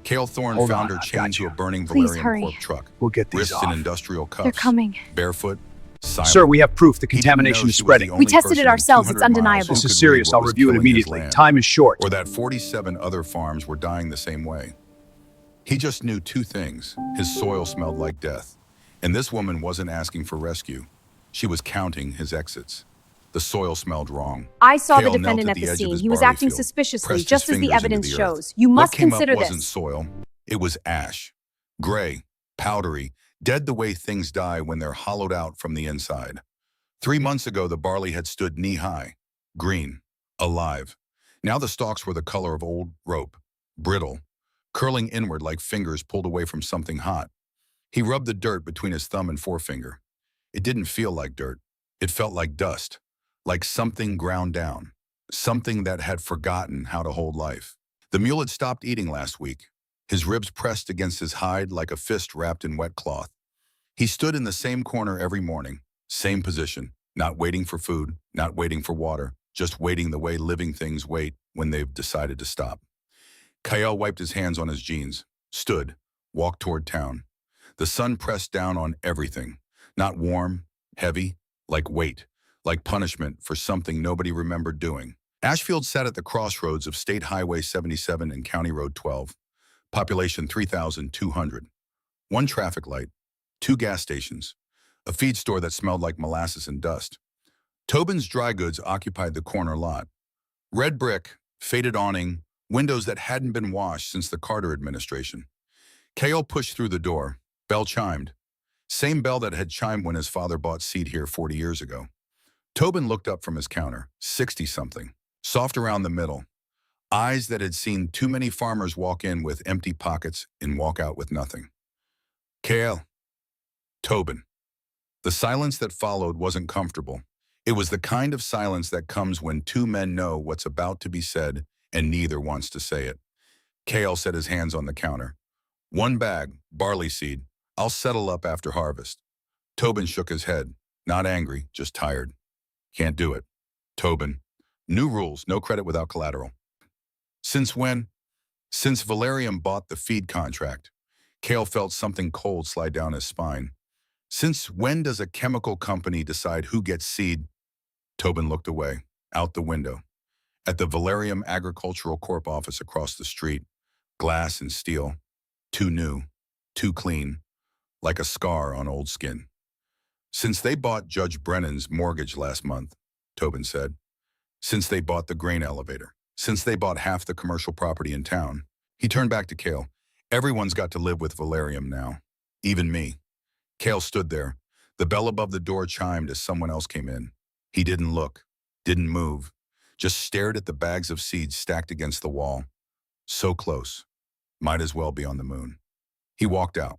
Cale Thorne Hold found on, her I've chained got to you. a burning Please Valerium hurry. Corp truck. We'll get these Wrists in off. industrial cuffs. They're coming. Barefoot, silent. Sir, we have proof the He didn't know contamination is she was the spreading. only We tested person it in ourselves. It's 200 miles undeniable. who This is could serious. read what I'll was review it killing his immediately. land. Time is short. Or that 47 other farms were dying the same way. He just knew two things. His soil smelled like death. And this woman wasn't asking for rescue. She was counting his exits. The soil smelled wrong. I saw the Cale knelt defendant at the the edge of scene. his He was barley acting field, suspiciously, pressed his just as the fingers into evidence the earth. shows. You What must came consider up wasn't this. soil. It was ash. Gray, powdery, dead the way things die when they're hollowed out from the inside. 3 months ago, the barley had stood knee-high, green, alive. Now the stalks were the color of old rope, brittle, curling inward like fingers pulled away from something hot. He rubbed the dirt between his thumb and forefinger. It didn't feel like dirt. It felt like dust, like something ground down, something that had forgotten how to hold life. The mule had stopped eating last week, his ribs pressed against his hide like a fist wrapped in wet cloth. He stood in the same corner every morning, same position, not waiting for food, not waiting for water, just waiting the way living things wait when they've decided to stop. Cale wiped his hands on his jeans, stood, walked toward town. The sun pressed down on everything, not warm, heavy, like weight, like punishment for something nobody remembered doing. Ashfield sat at the crossroads of State Highway 77 and County Road 12, population 3,200. One traffic light, 2 gas stations, a feed store that smelled like molasses and dust. Tobin's Dry Goods occupied the corner lot. Red brick, faded awning, windows that hadn't been washed since the Carter administration. Cale pushed through the door. Bell chimed. Same bell that had chimed when his father bought seed here 40 years ago. Tobin looked up from his counter, 60-something, soft around the middle. Eyes that had seen too many farmers walk in with empty pockets and walk out with nothing. Cale. Tobin. The silence that followed wasn't comfortable. It was the kind of silence that comes when two men know what's about to be said and neither wants to say it. Cale set his hands on the counter. 1 bag, barley seed. I'll settle up after harvest. Tobin shook his head, not angry, just tired. Can't do it. Tobin. New rules, no credit without collateral. Since when? Since Valerium bought the feed contract. Cale felt something cold slide down his spine. Since when does a chemical company decide who gets seed? Tobin looked away, out the window. At the Valerium Agricultural Corp office across the street, glass and steel, too new, too clean, like a scar on old skin. Since they bought Judge Brennan's mortgage last month, Tobin said. Since they bought the grain elevator. Since they bought half the commercial property in town. He turned back to Cale. Everyone's got to live with Valerium now. Even me. Cale stood there. The bell above the door chimed as someone else came in. He didn't look, didn't move, just stared at the bags of seeds stacked against the wall. So close. Might as well be on the moon. He walked out.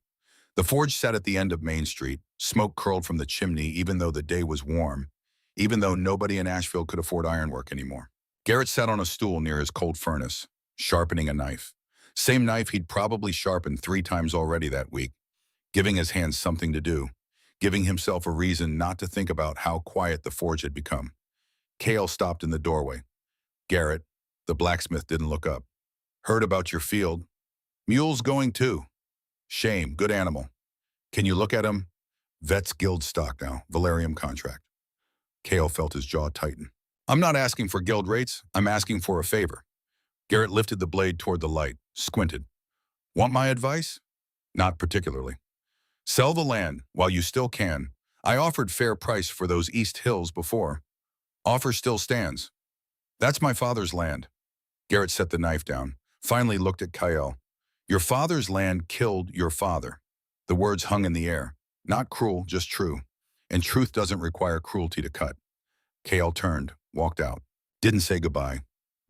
The forge sat at the end of Main Street. Smoke curled from the chimney even though the day was warm, even though nobody in Asheville could afford ironwork anymore. Garrett sat on a stool near his cold furnace, sharpening a knife. Same knife he'd probably sharpened 3 times already that week, giving his hands something to do, giving himself a reason not to think about how quiet the forge had become. Cale stopped in the doorway. Garrett, the blacksmith, didn't look up. Heard about your field. Mule's going too. Shame, good animal. Can you look at him? Vet's guild stock now, Valerium contract. Cale felt his jaw tighten. I'm not asking for guild rates, I'm asking for a favor. Garrett lifted the blade toward the light, squinted. Want my advice? Not particularly. Sell the land while you still can. I offered fair price for those East Hills before. Offer still stands. That's my father's land. Garrett set the knife down, finally looked at Cale. Your father's land killed your father. The words hung in the air. Not cruel, just true. And truth doesn't require cruelty to cut. Cale turned, walked out. Didn't say goodbye.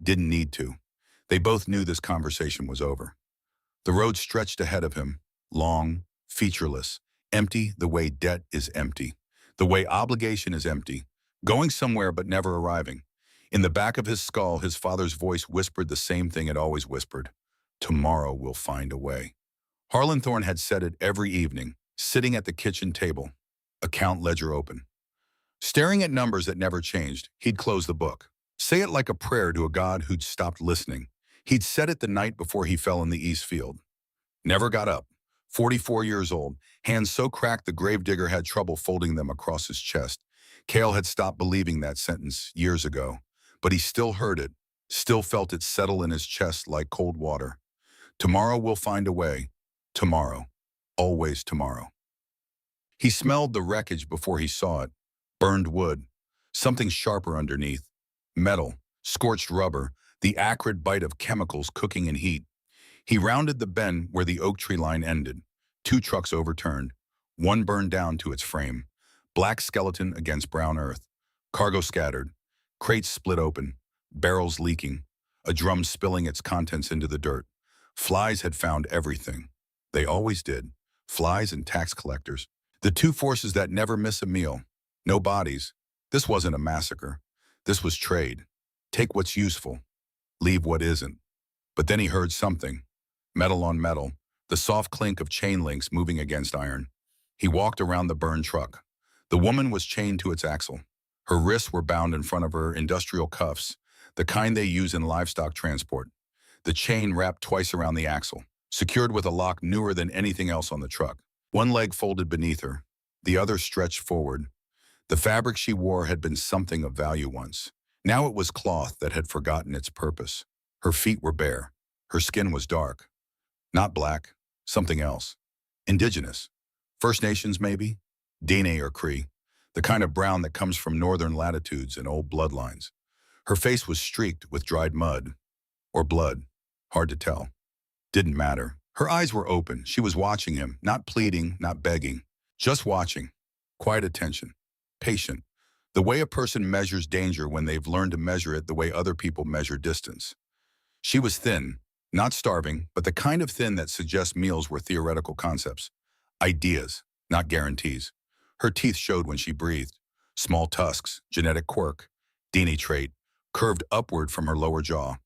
Didn't need to. They both knew this conversation was over. The road stretched ahead of him, long, featureless, empty the way debt is empty, the way obligation is empty, going somewhere but never arriving. In the back of his skull, his father's voice whispered the same thing it always whispered. Tomorrow we'll find a way. Harlan Thorne had said it every evening, sitting at the kitchen table, account ledger open. Staring at numbers that never changed, he'd close the book. Say it like a prayer to a God who'd stopped listening. He'd said it the night before he fell in the East Field. Never got up. 44 years old, hands so cracked the gravedigger had trouble folding them across his chest. Cale had stopped believing that sentence years ago, but he still heard it, still felt it settle in his chest like cold water. Tomorrow we'll find a way. Tomorrow. Always tomorrow. He smelled the wreckage before he saw it. Burned wood. Something sharper underneath. Metal. Scorched rubber. The acrid bite of chemicals cooking in heat. He rounded the bend where the oak tree line ended. Two trucks overturned. One burned down to its frame. Black skeleton against brown earth. Cargo scattered. Crates split open. Barrels leaking. A drum spilling its contents into the dirt. Flies had found everything. They always did. Flies and tax collectors. The two forces that never miss a meal. No bodies. This wasn't a massacre. This was trade. Take what's useful. Leave what isn't. But then he heard something. Metal on metal. The soft clink of chain links moving against iron. He walked around the burned truck. The woman was chained to its axle. Her wrists were bound in front of her industrial cuffs, the kind they use in livestock transport. The chain wrapped twice around the axle, secured with a lock newer than anything else on the truck. One leg folded beneath her, the other stretched forward. The fabric she wore had been something of value once. Now it was cloth that had forgotten its purpose. Her feet were bare. Her skin was dark. Not black, something else. Indigenous. First Nations, maybe? Dene or Cree. The kind of brown that comes from northern latitudes and old bloodlines. Her face was streaked with dried mud. Or blood. Hard to tell. Didn't matter. Her eyes were open. She was watching him, not pleading, not begging. Just watching. Quiet attention. Patient. The way a person measures danger when they've learned to measure it the way other people measure distance. She was thin. Not starving, but the kind of thin that suggests meals were theoretical concepts. Ideas, not guarantees. Her teeth showed when she breathed. Small tusks, genetic quirk, Dene trait, curved upward from her lower jaw.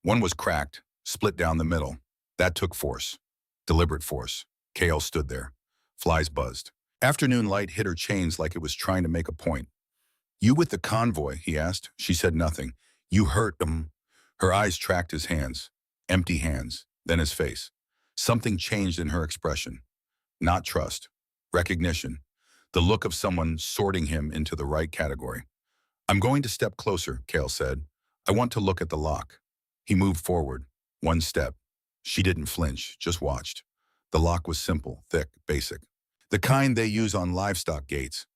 One was cracked, split down the middle. That took force. Deliberate force. Cale stood there. Flies buzzed. Afternoon light hit her chains like it was trying to make a point. You with the convoy, he asked. She said nothing. You hurt them. Her eyes tracked his hands. Empty hands, then his face. Something changed in her expression. Not trust. Recognition. The look of someone sorting him into the right category. I'm going to step closer, Cale said. I want to look at the lock. He moved forward. One step. She didn't flinch, just watched. The lock was simple, thick, basic. The kind they use on livestock gates.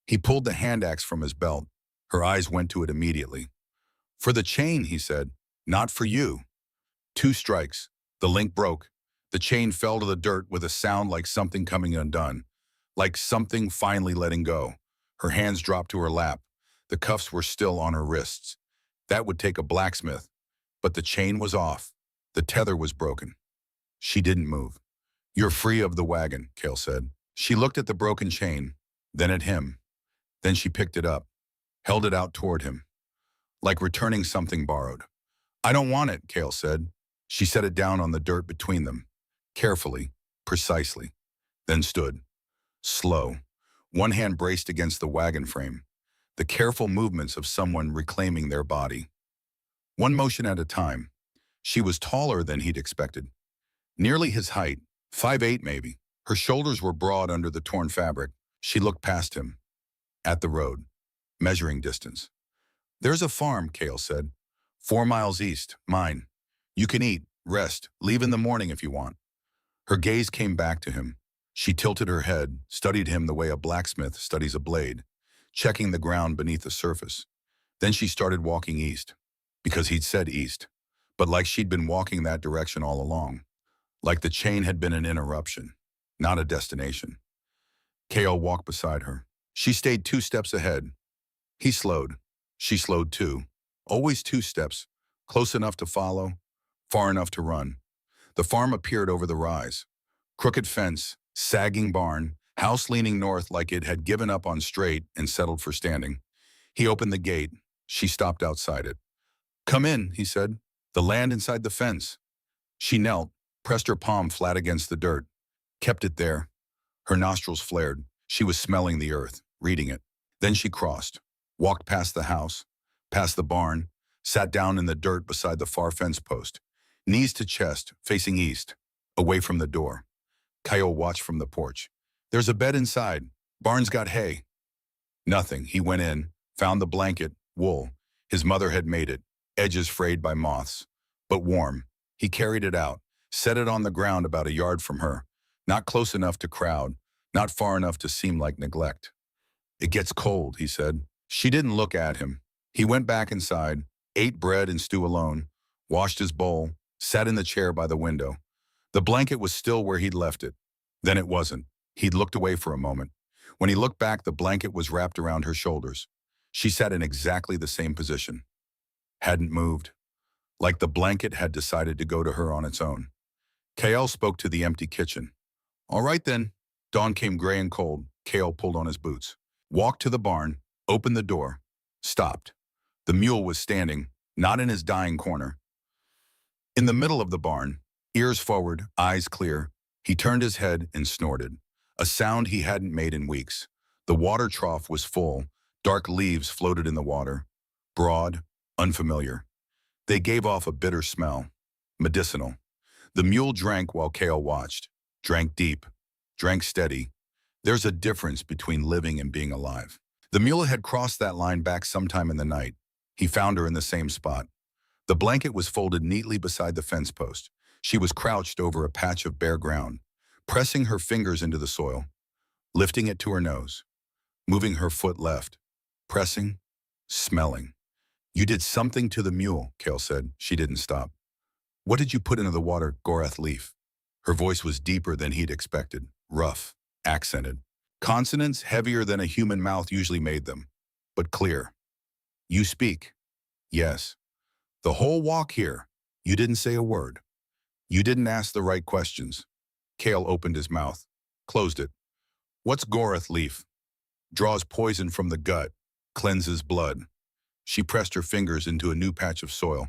He pulled the hand axe from his belt. Her eyes went to it immediately. For the chain, he said. Not for you. 2 strikes. The link broke. The chain fell to the dirt with a sound like something coming undone. Like something finally letting go. Her hands dropped to her lap. The cuffs were still on her wrists. That would take a blacksmith. But the chain was off. The tether was broken. She didn't move. You're free of the wagon, Cale said. She looked at the broken chain, then at him. Then she picked it up, held it out toward him, like returning something borrowed. I don't want it, Cale said. She set it down on the dirt between them, carefully, precisely, then stood, slow, one hand braced against the wagon frame, the careful movements of someone reclaiming their body. One motion at a time. She was taller than he'd expected. Nearly his height, 5'8" maybe. Her shoulders were broad under the torn fabric. She looked past him, at the road, measuring distance. There's a farm, Cale said. 4 miles east, mine. You can eat, rest, leave in the morning if you want. Her gaze came back to him. She tilted her head, studied him the way a blacksmith studies a blade, checking the ground beneath the surface. Then she started walking east, because he'd said east, but like she'd been walking that direction all along. Like the chain had been an interruption, not a destination. Cale walked beside her. She stayed 2 steps ahead. He slowed. She slowed too. Always 2 steps, close enough to follow, far enough to run. The farm appeared over the rise. Crooked fence, sagging barn, house leaning north like it had given up on straight and settled for standing. He opened the gate. She stopped outside it. Come in, he said. The land inside the fence. She knelt, pressed her palm flat against the dirt, kept it there. Her nostrils flared. She was smelling the earth, reading it. Then she crossed, walked past the house, past the barn, sat down in the dirt beside the far fence post, knees to chest, facing east. away from the door. Kyle watched from the porch. There's a bed inside. Barn's got hay. Nothing. He went in, found the blanket, wool. His mother had made it, edges frayed by moths, but warm. He carried it out, set it on the ground about a yard from her, not close enough to crowd, not far enough to seem like neglect. It gets cold, he said. She didn't look at him. He went back inside, ate bread and stew alone, washed his bowl, sat in the chair by the window. The blanket was still where he'd left it. Then it wasn't. He'd looked away for a moment. When he looked back, the blanket was wrapped around her shoulders. She sat in exactly the same position. Hadn't moved. Like the blanket had decided to go to her on its own. Kale spoke to the empty kitchen. All right then. Dawn came gray and cold. Kale pulled on his boots. Walked to the barn, opened the door, stopped. The mule was standing, not in his dying corner. In the middle of the barn, ears forward, eyes clear, he turned his head and snorted, a sound he hadn't made in weeks. The water trough was full, dark leaves floated in the water, broad, unfamiliar. They gave off a bitter smell, medicinal. The mule drank while Kale watched, drank deep, drank steady. There's a difference between living and being alive. The mule had crossed that line back sometime in the night. He found her in the same spot. The blanket was folded neatly beside the fence post. She was crouched over a patch of bare ground, pressing her fingers into the soil, lifting it to her nose, moving her foot left, pressing, smelling. You did something to the mule, Kale said. She didn't stop. What did you put into the water, Gorath leaf? Her voice was deeper than he'd expected, rough, accented. Consonants heavier than a human mouth usually made them, but clear. You speak. Yes. The whole walk here, you didn't say a word. You didn't ask the right questions. Kale opened his mouth, closed it. What's Gorath leaf? Draws poison from the gut, cleanses blood. She pressed her fingers into a new patch of soil.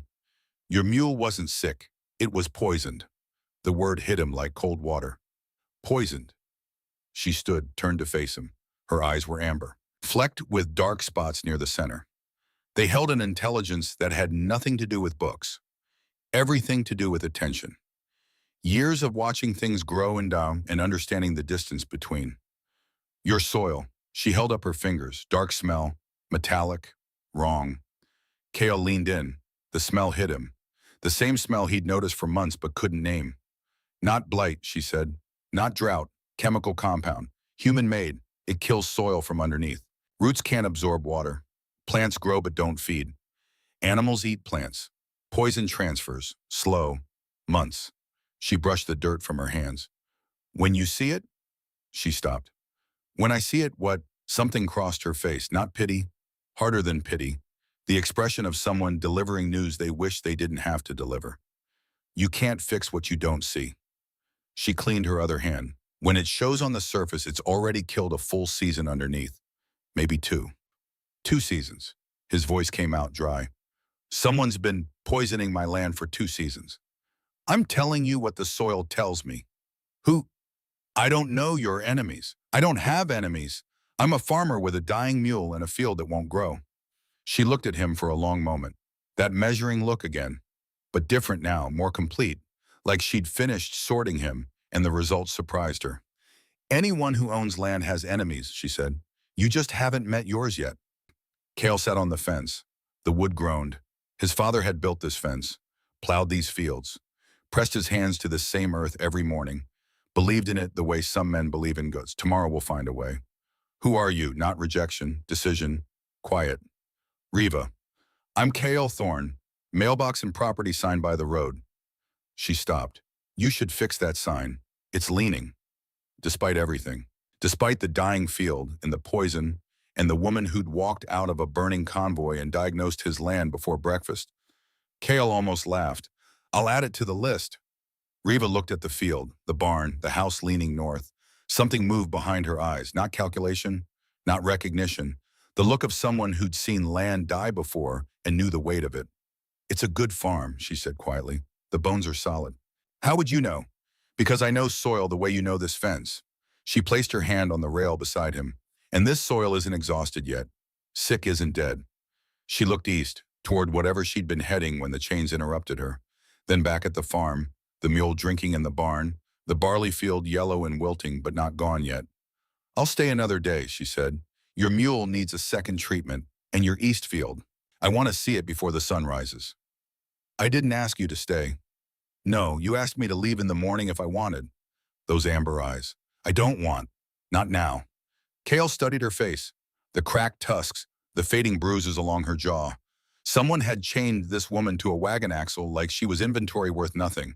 Your mule wasn't sick. It was poisoned. The word hit him like cold water. Poisoned. She stood, turned to face him. Her eyes were amber, flecked with dark spots near the center. They held an intelligence that had nothing to do with books, everything to do with attention. Years of watching things grow and down and understanding the distance between. Your soil. She held up her fingers, dark smell, metallic, wrong. Kale leaned in. The smell hit him. The same smell he'd noticed for months but couldn't name. Not blight, she said. Not drought. Chemical compound. Human-made. It kills soil from underneath. Roots can't absorb water. Plants grow but don't feed. Animals eat plants. Poison transfers. Slow. Months. She brushed the dirt from her hands. When you see it? She stopped. When I see it, what? Something crossed her face. Not pity. Harder than pity. The expression of someone delivering news they wish they didn't have to deliver. You can't fix what you don't see. She cleaned her other hand. When it shows on the surface, it's already killed a full season underneath. Maybe two. 2 seasons. His voice came out dry. Someone's been poisoning my land for 2 seasons. I'm telling you what the soil tells me. Who? I don't know your enemies. I don't have enemies. I'm a farmer with a dying mule in a field that won't grow. She looked at him for a long moment. That measuring look again. But different now, more complete. Like she'd finished sorting him, and the results surprised her. Anyone who owns land has enemies, she said. You just haven't met yours yet. Kale sat on the fence. The wood groaned. His father had built this fence, plowed these fields, pressed his hands to the same earth every morning, believed in it the way some men believe in goods. Tomorrow we'll find a way. Who are you? Not rejection, decision, quiet. Riva. I'm Kale Thorne. Mailbox and property sign by the road. She stopped. You should fix that sign. It's leaning. Despite everything. Despite the dying field and the poison and the woman who'd walked out of a burning convoy and diagnosed his land before breakfast. Kale almost laughed. I'll add it to the list. Riva looked at the field, the barn, the house leaning north. Something moved behind her eyes. Not calculation, not recognition. The look of someone who'd seen land die before and knew the weight of it. It's a good farm, she said quietly. The bones are solid. How would you know? Because I know soil the way you know this fence. She placed her hand on the rail beside him. And this soil isn't exhausted yet. Sick isn't dead. She looked east, toward whatever she'd been heading when the chains interrupted her. Then back at the farm, the mule drinking in the barn, the barley field yellow and wilting but not gone yet. I'll stay another day, she said. Your mule needs a second treatment, and your east field. I want to see it before the sun rises. I didn't ask you to stay. No, you asked me to leave in the morning if I wanted. Those amber eyes. I don't want. Not now. Kale studied her face, the cracked tusks, the fading bruises along her jaw. Someone had chained this woman to a wagon axle like she was inventory worth nothing.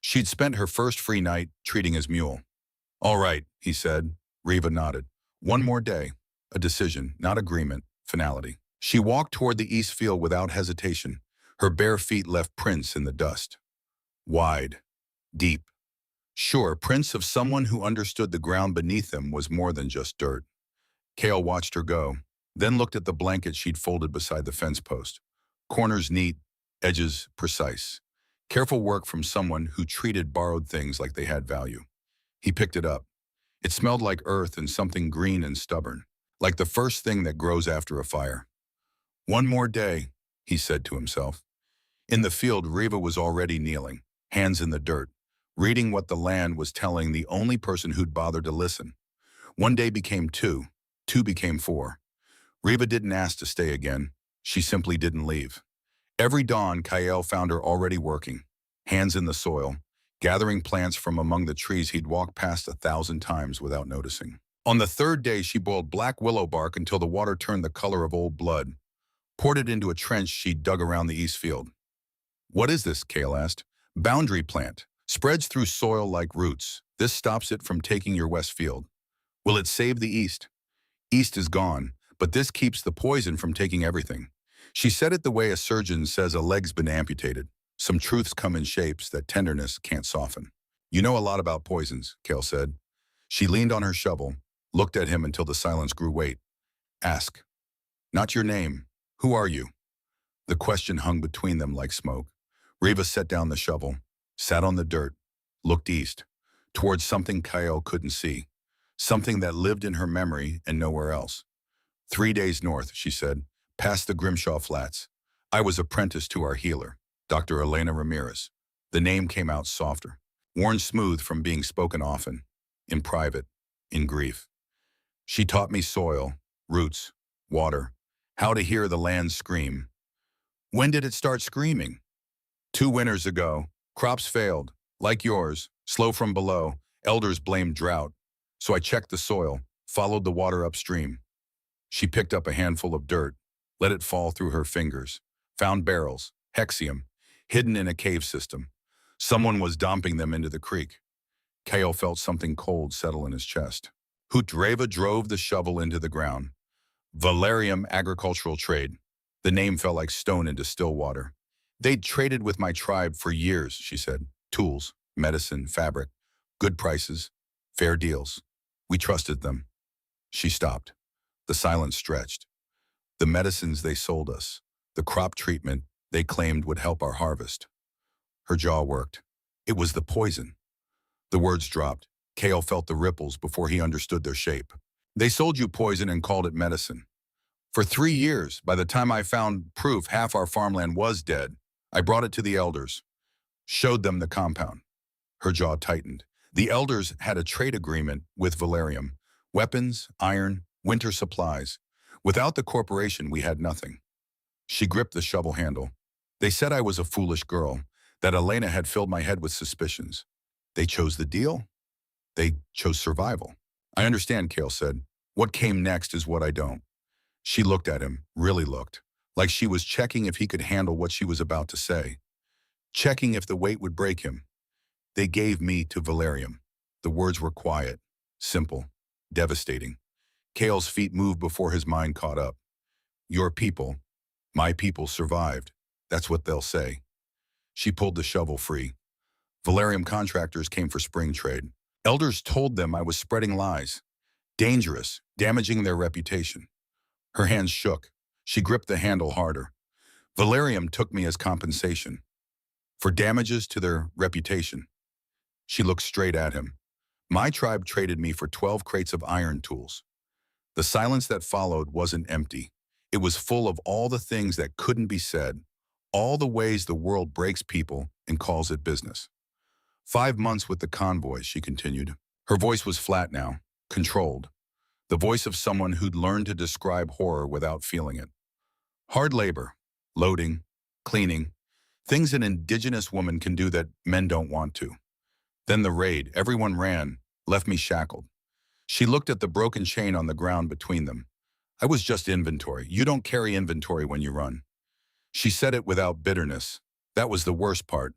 She'd spent her first free night treating his mule. All right, he said. Reva nodded. One more day. A decision, not agreement, finality. She walked toward the east field without hesitation. Her bare feet left prints in the dust. Wide. Deep. Sure, prints of someone who understood the ground beneath them was more than just dirt. Kale watched her go, then looked at the blanket she'd folded beside the fence post. Corners neat, edges precise. Careful work from someone who treated borrowed things like they had value. He picked it up. It smelled like earth and something green and stubborn, like the first thing that grows after a fire. One more day, he said to himself. In the field, Reva was already kneeling, hands in the dirt, reading what the land was telling the only person who'd bothered to listen. One day became two, two became four. Reva didn't ask to stay again. She simply didn't leave. Every dawn, Kyle found her already working, hands in the soil, gathering plants from among the trees he'd walked past 1,000 times without noticing. On the third day, she boiled black willow bark until the water turned the color of old blood, poured it into a trench she'd dug around the east field. What is this? Kale asked. Boundary plant. Spreads through soil like roots. This stops it from taking your west field. Will it save the east? East is gone, but this keeps the poison from taking everything. She said it the way a surgeon says a leg's been amputated. Some truths come in shapes that tenderness can't soften. You know a lot about poisons, Kale said. She leaned on her shovel, looked at him until the silence grew weight. Ask. Not your name. Who are you? The question hung between them like smoke. Reva set down the shovel, sat on the dirt, looked east, towards something Kyle couldn't see, something that lived in her memory and nowhere else. 3 days north, she said, past the Grimshaw Flats. I was apprenticed to our healer, Dr. Elena Ramirez. The name came out softer, worn smooth from being spoken often, in private, in grief. She taught me soil, roots, water, how to hear the land scream. When did it start screaming? 2 winters ago. Crops failed, like yours, slow from below. Elders blamed drought. So I checked the soil, followed the water upstream. She picked up a handful of dirt, let it fall through her fingers, found barrels, hexium, hidden in a cave system. Someone was dumping them into the creek. Kale felt something cold settle in his chest. Reva drove the shovel into the ground. Valerium Agricultural Trade. The name fell like stone into still water. They'd traded with my tribe for years, she said. Tools, medicine, fabric, good prices, fair deals. We trusted them. She stopped. The silence stretched. The medicines they sold us, the crop treatment they claimed would help our harvest. Her jaw worked. It was the poison. The words dropped. Kale felt the ripples before he understood their shape. They sold you poison and called it medicine. For 3 years, by the time I found proof half our farmland was dead, I brought it to the elders, showed them the compound. Her jaw tightened. The elders had a trade agreement with Valerium. Weapons, iron, winter supplies. Without the corporation, we had nothing. She gripped the shovel handle. They said I was a foolish girl, that Elena had filled my head with suspicions. They chose the deal. They chose survival. I understand, Kale said. What came next is what I don't. She looked at him, really looked, like she was checking if he could handle what she was about to say, checking if the weight would break him. They gave me to Valerium. The words were quiet, simple, devastating. Kale's feet moved before his mind caught up. Your people, my people survived. That's what they'll say. She pulled the shovel free. Valerium contractors came for spring trade. Elders told them I was spreading lies. Dangerous, damaging their reputation. Her hands shook. She gripped the handle harder. Valerium took me as compensation for damages to their reputation. She looked straight at him. My tribe traded me for 12 crates of iron tools. The silence that followed wasn't empty. It was full of all the things that couldn't be said, all the ways the world breaks people and calls it business. 5 months with the convoy, she continued. Her voice was flat now, controlled. The voice of someone who'd learned to describe horror without feeling it. Hard labor, loading, cleaning, things an indigenous woman can do that men don't want to. Then the raid, everyone ran, left me shackled. She looked at the broken chain on the ground between them. I was just inventory. You don't carry inventory when you run. She said it without bitterness. That was the worst part.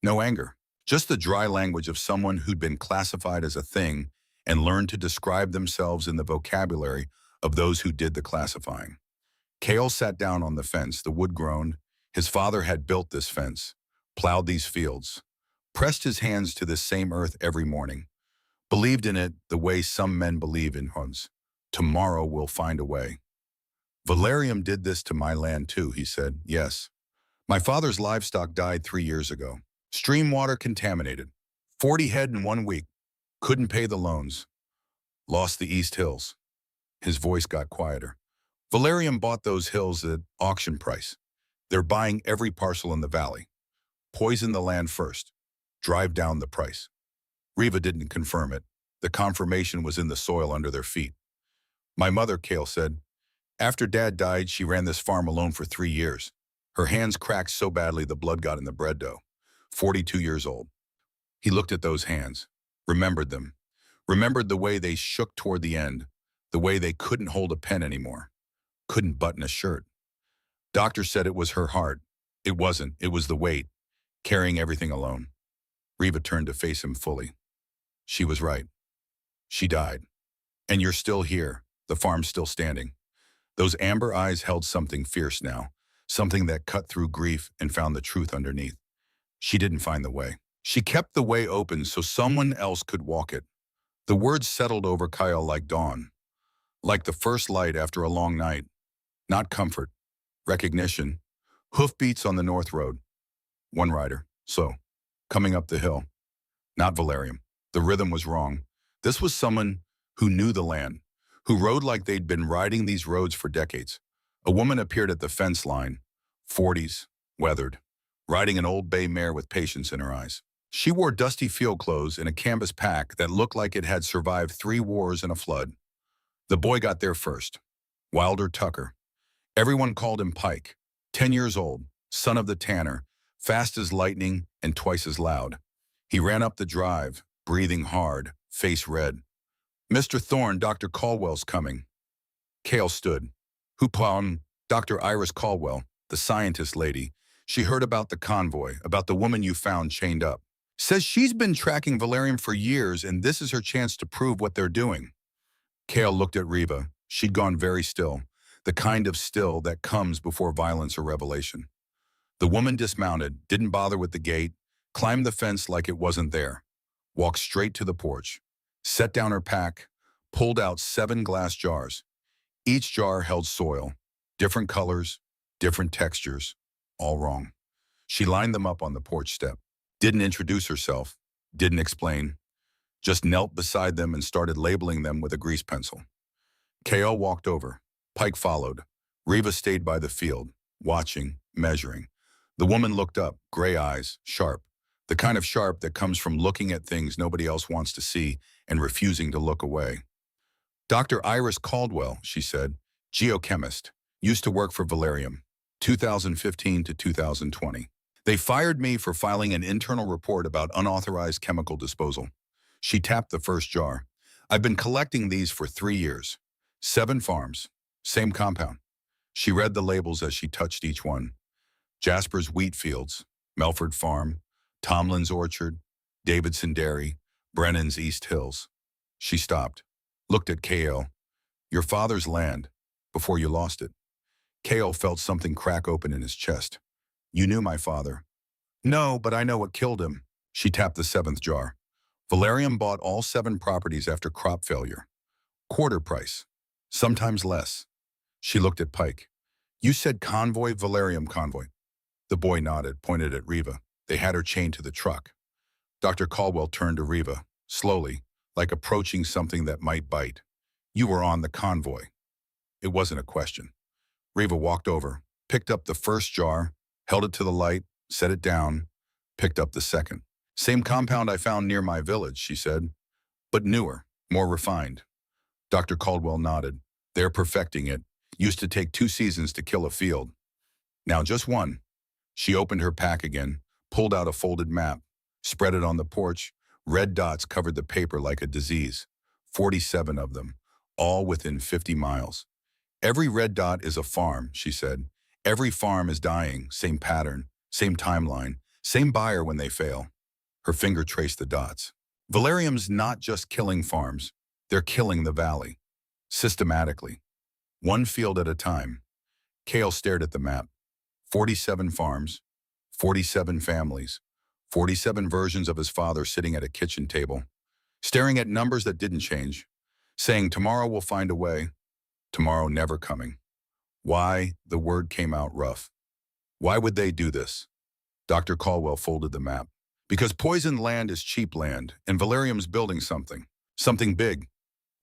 No anger. Just the dry language of someone who'd been classified as a thing and learned to describe themselves in the vocabulary of those who did the classifying. Cale sat down on the fence. The wood groaned. His father had built this fence, plowed these fields, pressed his hands to this same earth every morning, believed in it the way some men believe in hunts. Tomorrow we'll find a way. Valerium did this to my land too, he said. Yes. My father's livestock died 3 years ago. Stream water contaminated. 40 head in 1 week. Couldn't pay the loans. Lost the East Hills. His voice got quieter. Valerium bought those hills at auction price. They're buying every parcel in the valley. Poison the land first. Drive down the price. Riva didn't confirm it. The confirmation was in the soil under their feet. My mother, Cale said, after Dad died, she ran this farm alone for 3 years. Her hands cracked so badly the blood got in the bread dough. 42 years old. He looked at those hands, remembered them, remembered the way they shook toward the end, the way they couldn't hold a pen anymore, couldn't button a shirt. Doctor said it was her heart. It wasn't. It was the weight, carrying everything alone. Riva turned to face him fully. She was right. She died. And you're still here. The farm's still standing. Those amber eyes held something fierce now, something that cut through grief and found the truth underneath. She didn't find the way. She kept the way open so someone else could walk it. The words settled over Kyle like dawn, like the first light after a long night. Not comfort, recognition, hoofbeats on the north road. One rider, slow, coming up the hill. Not Valerium. The rhythm was wrong. This was someone who knew the land, who rode like they'd been riding these roads for decades. A woman appeared at the fence line, 40s, weathered, riding an old bay mare with patience in her eyes. She wore dusty field clothes and a canvas pack that looked like it had survived 3 wars and a flood. The boy got there first. Wilder Tucker. Everyone called him Pike. 10 years old, son of the tanner, fast as lightning and twice as loud. He ran up the drive, breathing hard, face red. Mr. Thorne, Dr. Caldwell's coming. Cale stood. Hoopon, Dr. Iris Caldwell, the scientist lady. She heard about the convoy, about the woman you found chained up. Says she's been tracking Valerium for years and this is her chance to prove what they're doing. Cale looked at Riva. She'd gone very still, the kind of still that comes before violence or revelation. The woman dismounted, didn't bother with the gate, climbed the fence like it wasn't there, walked straight to the porch, set down her pack, pulled out 7 glass jars. Each jar held soil, different colors, different textures, all wrong. She lined them up on the porch step, didn't introduce herself, didn't explain, just knelt beside them and started labeling them with a grease pencil. Cale walked over. Pike followed. Riva stayed by the field, watching, measuring. The woman looked up, gray eyes, sharp, the kind of sharp that comes from looking at things nobody else wants to see and refusing to look away. Dr. Iris Caldwell, she said, geochemist, used to work for Valerium, 2015 to 2020. They fired me for filing an internal report about unauthorized chemical disposal. She tapped the first jar. I've been collecting these for 3 years. 7 farms, same compound. She read the labels as she touched each one. Jasper's wheat fields, Melford Farm, Tomlin's Orchard, Davidson Dairy, Brennan's East Hills. She stopped, looked at Cale. Your father's land, before you lost it. Cale felt something crack open in his chest. You knew my father. No, but I know what killed him. She tapped the 7th jar. Valerium bought all 7 properties after crop failure. Quarter price, sometimes less. She looked at Pike. You said convoy, Valerium convoy. The boy nodded, pointed at Riva. They had her chained to the truck. Dr. Caldwell turned to Riva, slowly, like approaching something that might bite. You were on the convoy. It wasn't a question. Riva walked over, picked up the first jar, held it to the light, set it down, picked up the second. Same compound I found near my village, she said, but newer, more refined. Dr. Caldwell nodded. They're perfecting it. Used to take 2 seasons to kill a field. Now just one. She opened her pack again, pulled out a folded map, spread it on the porch. Red dots covered the paper like a disease. 47 of them, all within 50 miles. Every red dot is a farm, she said. Every farm is dying, same pattern, same timeline, same buyer when they fail. Her finger traced the dots. Valerium's not just killing farms, they're killing the valley. Systematically. One field at a time. Kale stared at the map. 47 farms, 47 families, 47 versions of his father sitting at a kitchen table, staring at numbers that didn't change, saying tomorrow we'll find a way, tomorrow never coming. Why? The word came out rough. Why would they do this? Dr. Caldwell folded the map. Because poisoned land is cheap land, and Valerium's building something. Something big.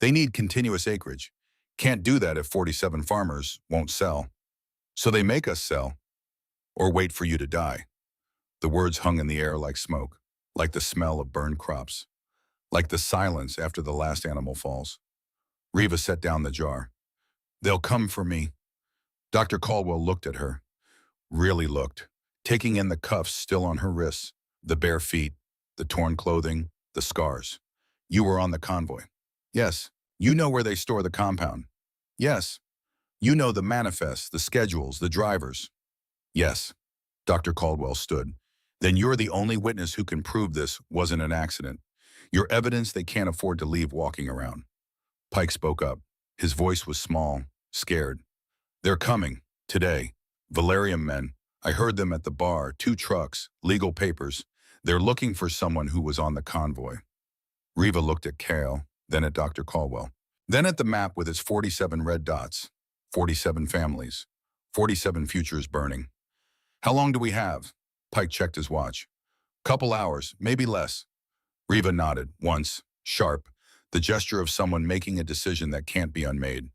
They need continuous acreage. Can't do that if 47 farmers won't sell. So they make us sell, or wait for you to die. The words hung in the air like smoke, like the smell of burned crops, like the silence after the last animal falls. Reva set down the jar. They'll come for me. Dr. Caldwell looked at her, really looked, taking in the cuffs still on her wrists, the bare feet, the torn clothing, the scars. You were on the convoy. Yes. You know where they store the compound. Yes. You know the manifests, the schedules, the drivers. Yes. Dr. Caldwell stood. Then you're the only witness who can prove this wasn't an accident. You're evidence they can't afford to leave walking around. Pike spoke up. His voice was small, scared. They're coming, today. Valerium men. I heard them at the bar, 2 trucks, legal papers. They're looking for someone who was on the convoy. Reva looked at Kale, then at Dr. Caldwell. Then at the map with its 47 red dots, 47 families, 47 futures burning. How long do we have? Pike checked his watch. Couple hours, maybe less. Reva nodded, once, sharp, the gesture of someone making a decision that can't be unmade.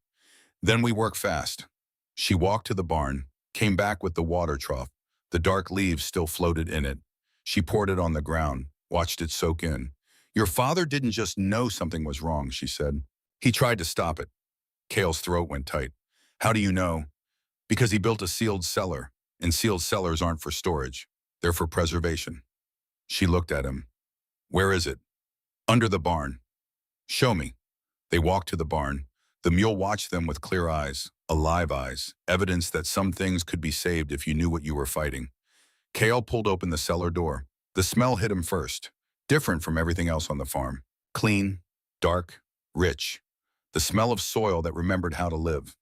Then we work fast. She walked to the barn, came back with the water trough. The dark leaves still floated in it. She poured it on the ground, watched it soak in. Your father didn't just know something was wrong, she said. He tried to stop it. Kale's throat went tight. How do you know? Because he built a sealed cellar, and sealed cellars aren't for storage. They're for preservation. She looked at him. Where is it? Under the barn. Show me. They walked to the barn. The mule watched them with clear eyes, alive eyes, evidence that some things could be saved if you knew what you were fighting. Kale pulled open the cellar door. The smell hit him first, different from everything else on the farm. Clean, dark, rich. The smell of soil that remembered how to live.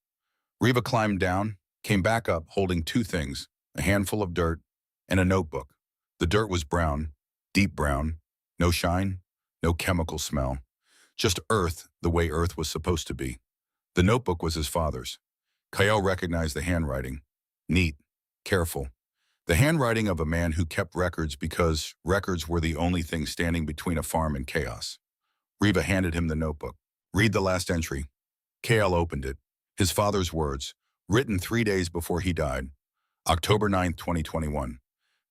Reva climbed down, came back up holding 2 things, a handful of dirt and a notebook. The dirt was brown, deep brown, no shine, no chemical smell. Just earth the way earth was supposed to be. The notebook was his father's. Kyle recognized the handwriting. Neat, careful. The handwriting of a man who kept records because records were the only thing standing between a farm and chaos. Reva handed him the notebook. Read the last entry. Kale opened it. His father's words, written 3 days before he died. October 9th, 2021.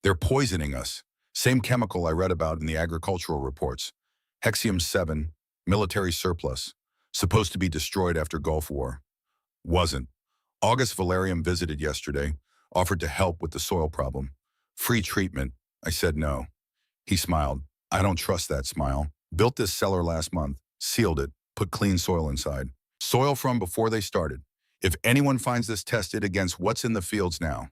They're poisoning us. Same chemical I read about in the agricultural reports. Hexium-7, military surplus. Supposed to be destroyed after Gulf War. Wasn't. August Valerium visited yesterday, offered to help with the soil problem. Free treatment. I said no. He smiled. I don't trust that smile. Built this cellar last month, sealed it, put clean soil inside. Soil from before they started. If anyone finds this tested against what's in the fields now,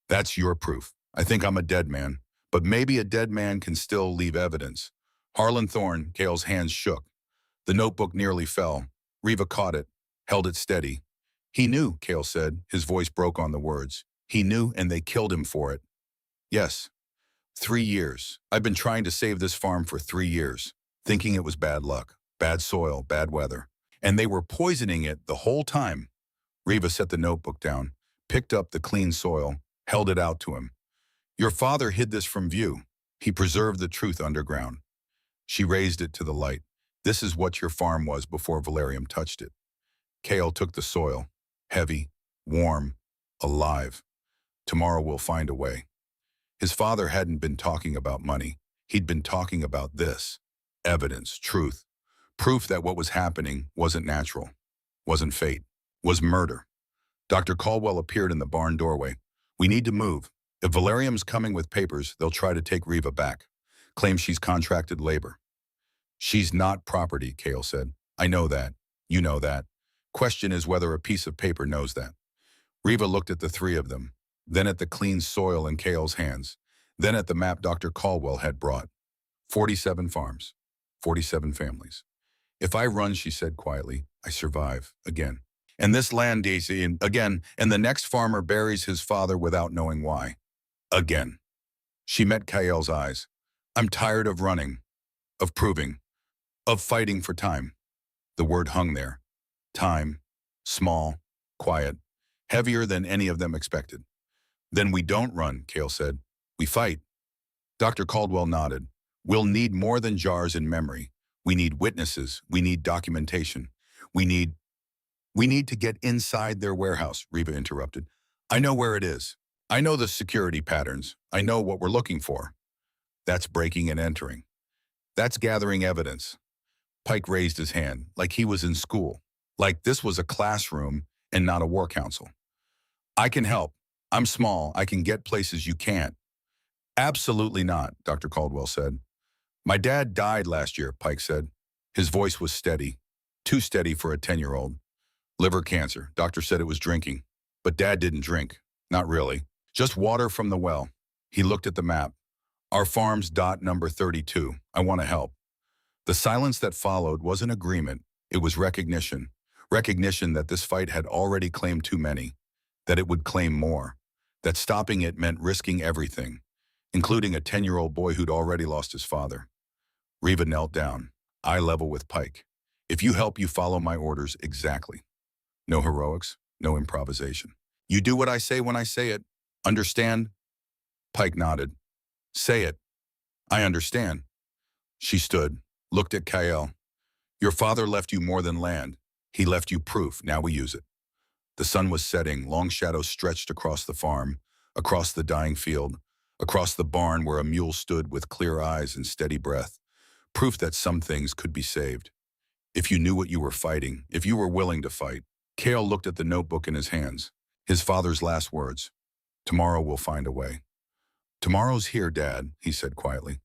that's your proof. I think I'm a dead man, but maybe a dead man can still leave evidence. Harlan Thorne, Kale's hands shook. The notebook nearly fell. Reva caught it, held it steady. He knew, Kale said. His voice broke on the words. He knew, and they killed him for it. Yes. 3 years. I've been trying to save this farm for 3 years, thinking it was bad luck, bad soil, bad weather. And they were poisoning it the whole time. Reva set the notebook down, picked up the clean soil, held it out to him. Your father hid this from view. He preserved the truth underground. She raised it to the light. This is what your farm was before Valerium touched it. Kale took the soil, heavy, warm, alive. Tomorrow we'll find a way. His father hadn't been talking about money. He'd been talking about this. Evidence, truth, proof that what was happening wasn't natural, wasn't fate, was murder. Dr. Caldwell appeared in the barn doorway. We need to move. If Valerium's coming with papers, they'll try to take Riva back. Claim she's contracted labor. She's not property, Kale said. I know that. You know that. Question is whether a piece of paper knows that. Riva looked at the three of them, then at the clean soil in Kale's hands, then at the map Dr. Caldwell had brought. 47 farms, 47 families. If I run, she said quietly, I survive again. And this land, Daisy, and again, and the next farmer buries his father without knowing why. Again. She met Kael's eyes. I'm tired of running, of proving, of fighting for time. The word hung there. Time. Small. Quiet. Heavier than any of them expected. Then we don't run, Kale said. We fight. Dr. Caldwell nodded. We'll need more than jars in memory. We need witnesses. We need documentation. We need to get inside their warehouse, Riva interrupted. I know where it is. I know the security patterns. I know what we're looking for. That's breaking and entering. That's gathering evidence. Pike raised his hand, like he was in school, like this was a classroom and not a war council. I can help. I'm small. I can get places you can't. Absolutely not, Dr. Caldwell said. My dad died last year, Pike said. His voice was steady, too steady for a 10-year-old. Liver cancer. Doctor said it was drinking. But Dad didn't drink. Not really. Just water from the well. He looked at the map. Our farm's dot number 32. I want to help. The silence that followed wasn't agreement. It was recognition. Recognition that this fight had already claimed too many. That it would claim more. That stopping it meant risking everything, including a 10-year-old boy who'd already lost his father. Riva knelt down, eye level with Pike. If you help, you follow my orders exactly. No heroics, no improvisation. You do what I say when I say it. Understand? Pike nodded. Say it. I understand. She stood, looked at Kael. Your father left you more than land. He left you proof. Now we use it. The sun was setting. Long shadows stretched across the farm, across the dying field, across the barn where a mule stood with clear eyes and steady breath. Proof that some things could be saved. If you knew what you were fighting, if you were willing to fight. Kael looked at the notebook in his hands. His father's last words. Tomorrow we'll find a way. Tomorrow's here, Dad, he said quietly.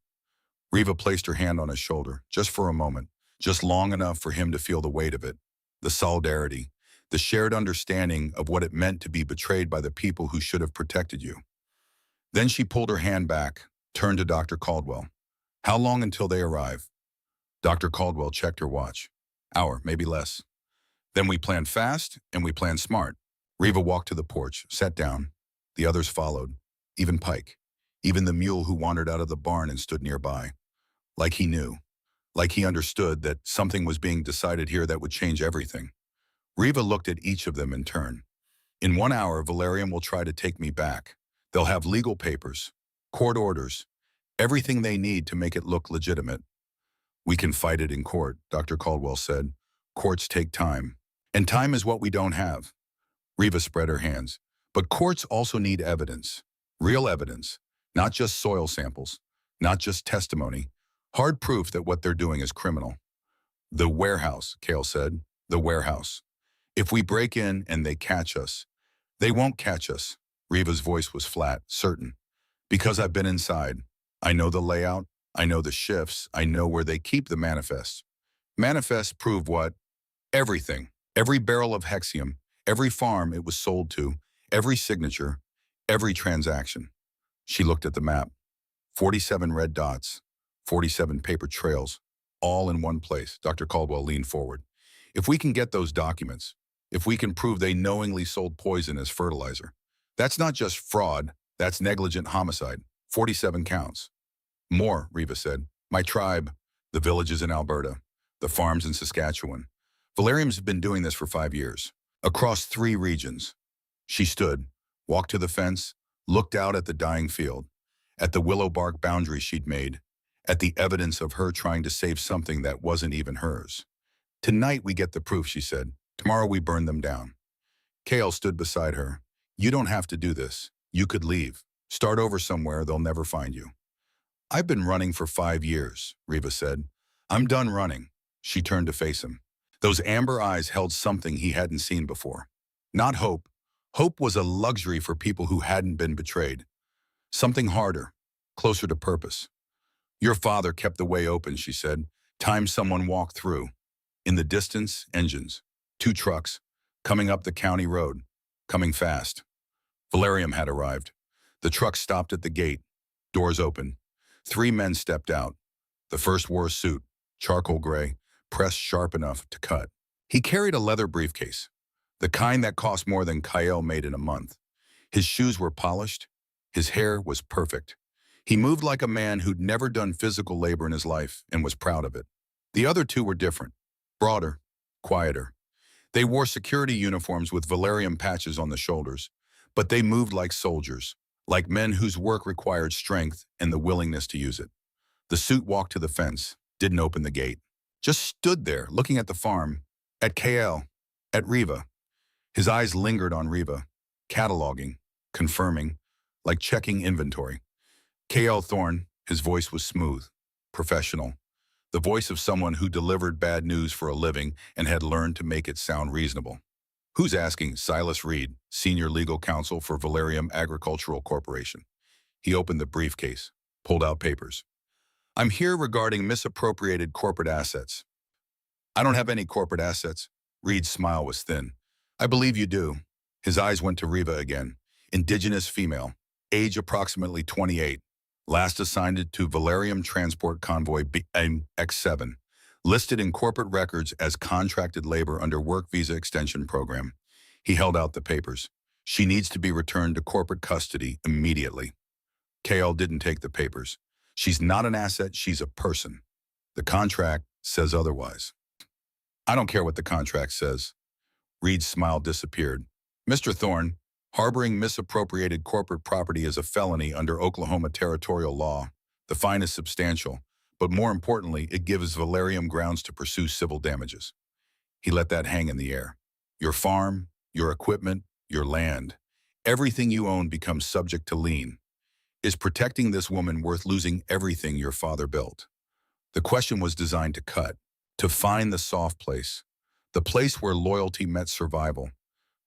Riva placed her hand on his shoulder, just for a moment, just long enough for him to feel the weight of it, the solidarity, the shared understanding of what it meant to be betrayed by the people who should have protected you. Then she pulled her hand back, turned to Dr. Caldwell. How long until they arrive? Dr. Caldwell checked her watch. Hour, maybe less. Then we plan fast and we plan smart. Riva walked to the porch, sat down. The others followed, even Pike, even the mule who wandered out of the barn and stood nearby. Like he knew, like he understood that something was being decided here that would change everything. Riva looked at each of them in turn. In 1 hour, Valerium will try to take me back. They'll have legal papers, court orders, everything they need to make it look legitimate. We can fight it in court, Dr. Caldwell said. Courts take time. And time is what we don't have. Riva spread her hands. But courts also need evidence. Real evidence. Not just soil samples. Not just testimony. Hard proof that what they're doing is criminal. The warehouse, Kale said. The warehouse. If we break in and they catch us, they won't catch us. Riva's voice was flat, certain. Because I've been inside. I know the layout. I know the shifts. I know where they keep the manifests. Manifests prove what? Everything. Every barrel of hexium. Every farm it was sold to. Every signature. Every transaction. She looked at the map. 47 red dots. 47 paper trails. All in one place. Dr. Caldwell leaned forward. If we can get those documents, if we can prove they knowingly sold poison as fertilizer, that's not just fraud, that's negligent homicide. 47 counts. More, Riva said. My tribe, the villages in Alberta, the farms in Saskatchewan. Valerium's been doing this for 5 years, across 3 regions. She stood, walked to the fence, looked out at the dying field, at the willow bark boundary she'd made, at the evidence of her trying to save something that wasn't even hers. Tonight we get the proof, she said. Tomorrow we burn them down. Kale stood beside her. You don't have to do this. You could leave. Start over somewhere, they'll never find you. I've been running for 5 years, Riva said. I'm done running. She turned to face him. Those amber eyes held something he hadn't seen before. Not hope. Hope was a luxury for people who hadn't been betrayed. Something harder, closer to purpose. Your father kept the way open, she said. Time someone walked through. In the distance, engines. 2 trucks, coming up the county road, coming fast. Valerium had arrived. The truck stopped at the gate. Doors open. 3 men stepped out. The first wore a suit, charcoal gray, pressed sharp enough to cut. He carried a leather briefcase, the kind that cost more than Kyle made in a month. His shoes were polished. His hair was perfect. He moved like a man who'd never done physical labor in his life and was proud of it. The other 2 were different, broader, quieter. They wore security uniforms with Valerium patches on the shoulders, but they moved like soldiers, like men whose work required strength and the willingness to use it. The suit walked to the fence, didn't open the gate, just stood there looking at the farm, at KL, at Riva. His eyes lingered on Riva, cataloging, confirming, like checking inventory. KL Thorne, his voice was smooth, professional, the voice of someone who delivered bad news for a living and had learned to make it sound reasonable. Who's asking? Silas Reed, senior legal counsel for Valerium Agricultural Corporation. He opened the briefcase, pulled out papers. I'm here regarding misappropriated corporate assets. I don't have any corporate assets. Reed's smile was thin. I believe you do. His eyes went to Riva again. Indigenous female, age approximately 28. Last assigned to Valerium Transport Convoy BX7. Listed in corporate records as contracted labor under Work Visa Extension Program. He held out the papers. She needs to be returned to corporate custody immediately. KL didn't take the papers. She's not an asset, she's a person. The contract says otherwise. I don't care what the contract says. Reed's smile disappeared. Mr. Thorne, harboring misappropriated corporate property is a felony under Oklahoma territorial law. The fine is substantial, but more importantly, it gives Valerium grounds to pursue civil damages. He let that hang in the air. Your farm, your equipment, your land, everything you own becomes subject to lien. Is protecting this woman worth losing everything your father built? The question was designed to cut, to find the soft place, the place where loyalty met survival.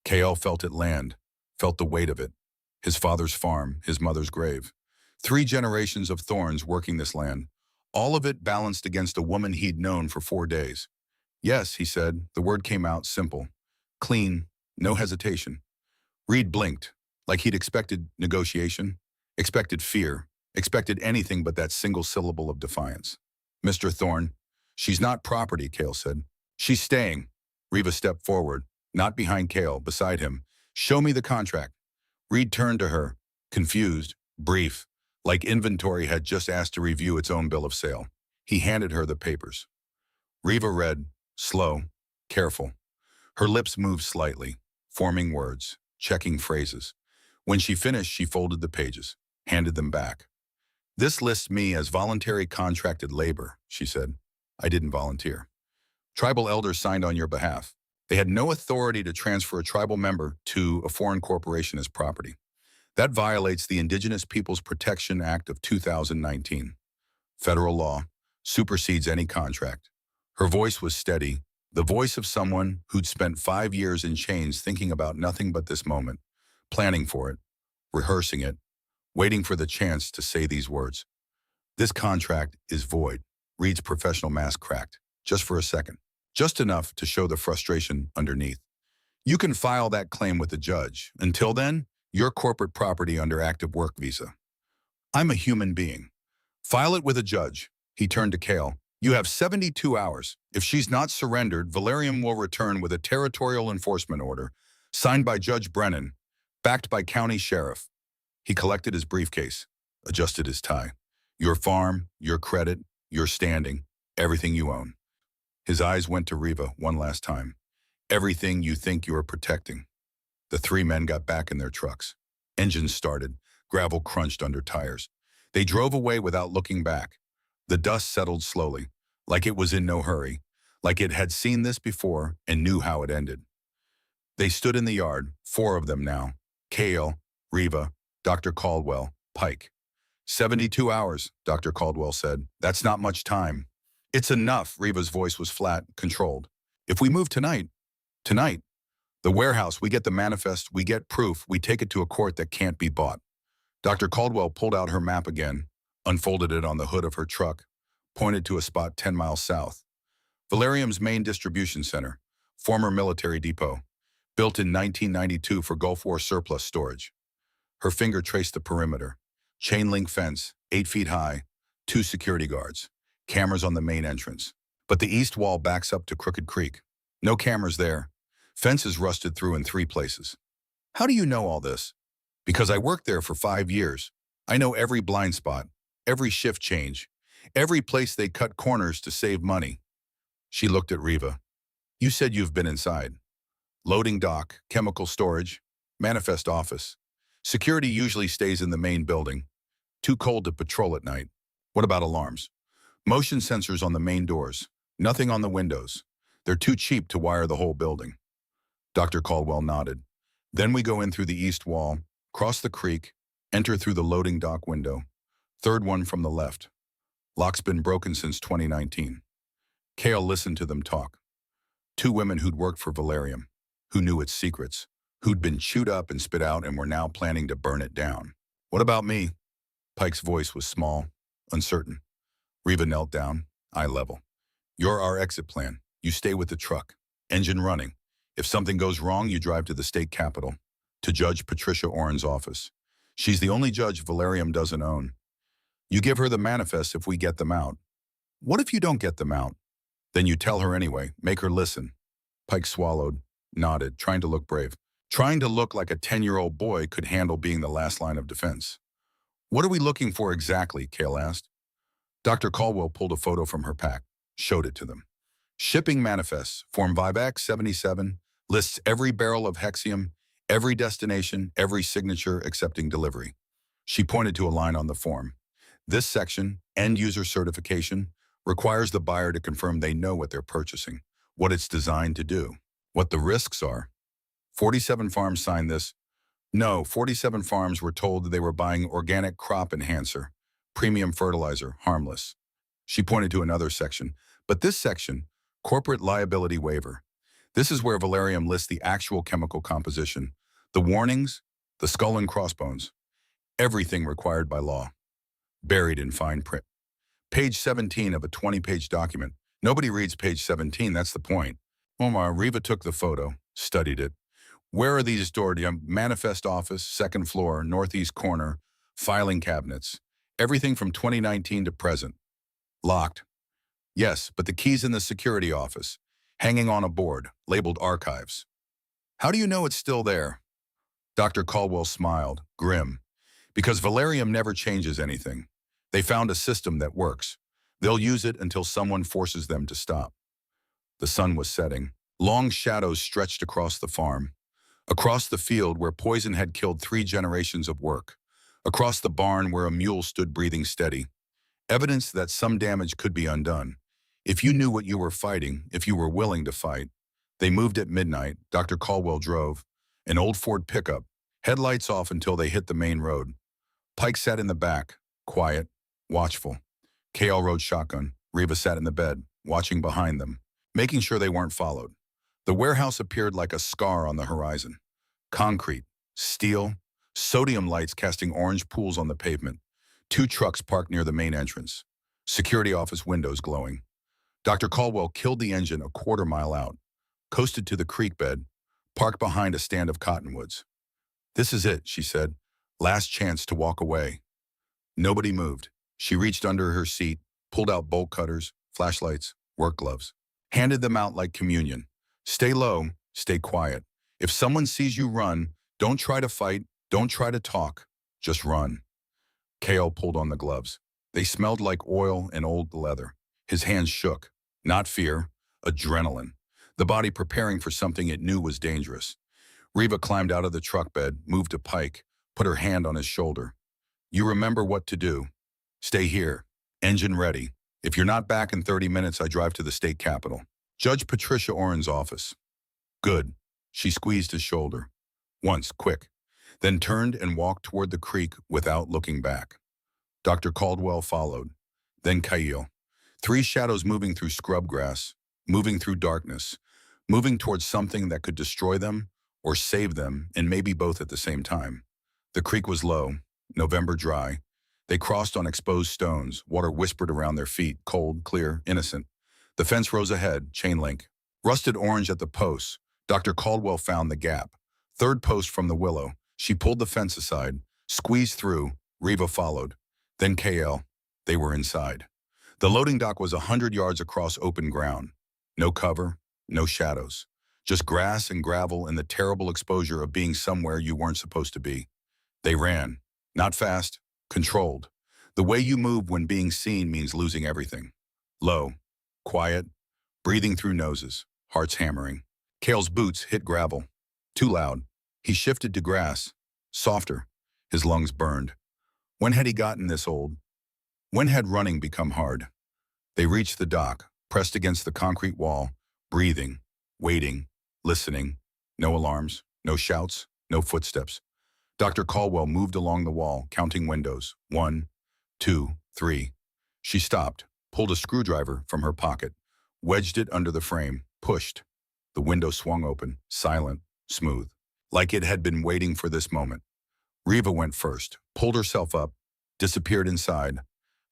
KL felt it land, felt the weight of it. His father's farm, his mother's grave. 3 generations of Thorns working this land, all of it balanced against a woman he'd known for 4 days. Yes, he said, the word came out simple, clean, no hesitation. Reed blinked, like he'd expected negotiation, expected fear, expected anything but that single syllable of defiance. Mr. Thorne, she's not property, Kale said. She's staying. Riva stepped forward, not behind Kale, beside him. Show me the contract. Reed turned to her, confused, brief, like inventory had just asked to review its own bill of sale. He handed her the papers. Riva read, slow, careful. Her lips moved slightly, forming words, checking phrases. When she finished, she folded the pages, handed them back. This lists me as voluntary contracted labor, she said. I didn't volunteer. Tribal elders signed on your behalf. They had no authority to transfer a tribal member to a foreign corporation as property. That violates the Indigenous Peoples Protection Act of 2019. Federal law supersedes any contract. Her voice was steady, the voice of someone who'd spent 5 years in chains thinking about nothing but this moment, planning for it, rehearsing it, waiting for the chance to say these words. This contract is void. Reed's professional mask cracked, just for a second, just enough to show the frustration underneath. You can file that claim with the judge. Until then, you're corporate property under active work visa. I'm a human being. File it with a judge. He turned to Kale. You have 72 hours. If she's not surrendered, Valerium will return with a territorial enforcement order, signed by Judge Brennan, backed by county sheriff. He collected his briefcase, adjusted his tie. Your farm, your credit, your standing, everything you own. His eyes went to Riva one last time. Everything you think you are protecting. The 3 men got back in their trucks. Engines started. Gravel crunched under tires. They drove away without looking back. The dust settled slowly, like it was in no hurry, like it had seen this before and knew how it ended. They stood in the yard, 4 of them now. Kale, Riva, Dr. Caldwell, Pike. 72 hours, Dr. Caldwell said. That's not much time. It's enough, Reva's voice was flat, controlled. If we move tonight, the warehouse, we get the manifest, we get proof, we take it to a court that can't be bought. Dr. Caldwell pulled out her map again, unfolded it on the hood of her truck, pointed to a spot 10 miles south. Valerium's main distribution center, former military depot, built in 1992 for Gulf War surplus storage. Her finger traced the perimeter. Chain link fence, 8 feet high, 2 security guards, cameras on the main entrance. But the east wall backs up to Crooked Creek. No cameras there. Fence is rusted through in 3 places. How do you know all this? Because I worked there for 5 years. I know every blind spot, every shift change, every place they cut corners to save money. She looked at Riva. You said you've been inside. Loading dock, chemical storage, manifest office. Security usually stays in the main building. Too cold to patrol at night. What about alarms? Motion sensors on the main doors. Nothing on the windows. They're too cheap to wire the whole building. Dr. Caldwell nodded. Then we go in through the east wall, cross the creek, enter through the loading dock window. Third one from the left. Lock's been broken since 2019. Kale listened to them talk. 2 women who'd worked for Valerium, who knew its secrets, who'd been chewed up and spit out and were now planning to burn it down. What about me? Pike's voice was small, uncertain. Riva knelt down, eye level. You're our exit plan. You stay with the truck. Engine running. If something goes wrong, you drive to the state capitol, to Judge Patricia Oren's office. She's the only judge Valerium doesn't own. You give her the manifests if we get them out. What if you don't get them out? Then you tell her anyway, make her listen. Pike swallowed, nodded, trying to look brave. Trying to look like a 10-year-old boy could handle being the last line of defense. What are we looking for exactly? Kale asked. Dr. Caldwell pulled a photo from her pack, showed it to them. Shipping manifests, Form Vivac 77, lists every barrel of hexium, every destination, every signature accepting delivery. She pointed to a line on the form. This section, End User Certification, requires the buyer to confirm they know what they're purchasing, what it's designed to do, what the risks are. 47 farms signed this. No, 47 farms were told that they were buying organic crop enhancer, premium fertilizer, harmless. She pointed to another section. But this section, corporate liability waiver, this is where Valerium lists the actual chemical composition, the warnings, the skull and crossbones, everything required by law, buried in fine print. Page 17 of a 20-page document. Nobody reads page 17, that's the point. Omar, Riva took the photo, studied it. Where are these stored? Manifest office, second floor, northeast corner, filing cabinets. Everything from 2019 to present. Locked. Yes, but the key's in the security office, hanging on a board, labeled archives. How do you know it's still there? Dr. Caldwell smiled, grim. Because Valerium never changes anything. They found a system that works. They'll use it until someone forces them to stop. The sun was setting. Long shadows stretched across the farm. Across the field where poison had killed 3 generations of work. Across the barn where a mule stood breathing steady. Evidence that some damage could be undone. If you knew what you were fighting, if you were willing to fight. They moved at midnight. Dr. Caldwell drove. An old Ford pickup. Headlights off until they hit the main road. Pike sat in the back, quiet, watchful. Kale rode shotgun. Riva sat in the bed, watching behind them, making sure they weren't followed. The warehouse appeared like a scar on the horizon. Concrete, steel, sodium lights casting orange pools on the pavement. 2 trucks parked near the main entrance. Security office windows glowing. Dr. Caldwell killed the engine a quarter mile out, coasted to the creek bed, parked behind a stand of cottonwoods. This is it, she said. Last chance to walk away. Nobody moved. She reached under her seat, pulled out bolt cutters, flashlights, work gloves. Handed them out like communion. Stay low, stay quiet. If someone sees you run, don't try to fight, don't try to talk, just run. Kale pulled on the gloves. They smelled like oil and old leather. His hands shook. Not fear, adrenaline. The body preparing for something it knew was dangerous. Riva climbed out of the truck bed, moved to Pike, put her hand on his shoulder. You remember what to do. Stay here. Engine ready. If you're not back in 30 minutes, I drive to the state capitol. Judge Patricia Oren's office. Good. She squeezed his shoulder. Once, quick. Then turned and walked toward the creek without looking back. Dr. Caldwell followed. Then Kyle. Three shadows moving through scrub grass, moving through darkness, moving towards something that could destroy them or save them, and maybe both at the same time. The creek was low, November dry. They crossed on exposed stones, water whispered around their feet, cold, clear, innocent. The fence rose ahead, chain link. Rusted orange at the posts. Dr. Caldwell found the gap. Third post from the willow. She pulled the fence aside, squeezed through. Reva followed. Then KL. They were inside. The loading dock was 100 yards across open ground. No cover, no shadows. Just grass and gravel and the terrible exposure of being somewhere you weren't supposed to be. They ran. Not fast, controlled. The way you move when being seen means losing everything. Low, quiet, breathing through noses, hearts hammering. Kale's boots hit gravel. Too loud. He shifted to grass. Softer. His lungs burned. When had he gotten this old? When had running become hard? They reached the dock, pressed against the concrete wall, breathing, waiting, listening. No alarms, no shouts, no footsteps. Dr. Caldwell moved along the wall, counting windows. 1, 2, 3. She stopped, pulled a screwdriver from her pocket, wedged it under the frame, pushed. The window swung open, silent, smooth, like it had been waiting for this moment. Reva went first, pulled herself up, disappeared inside.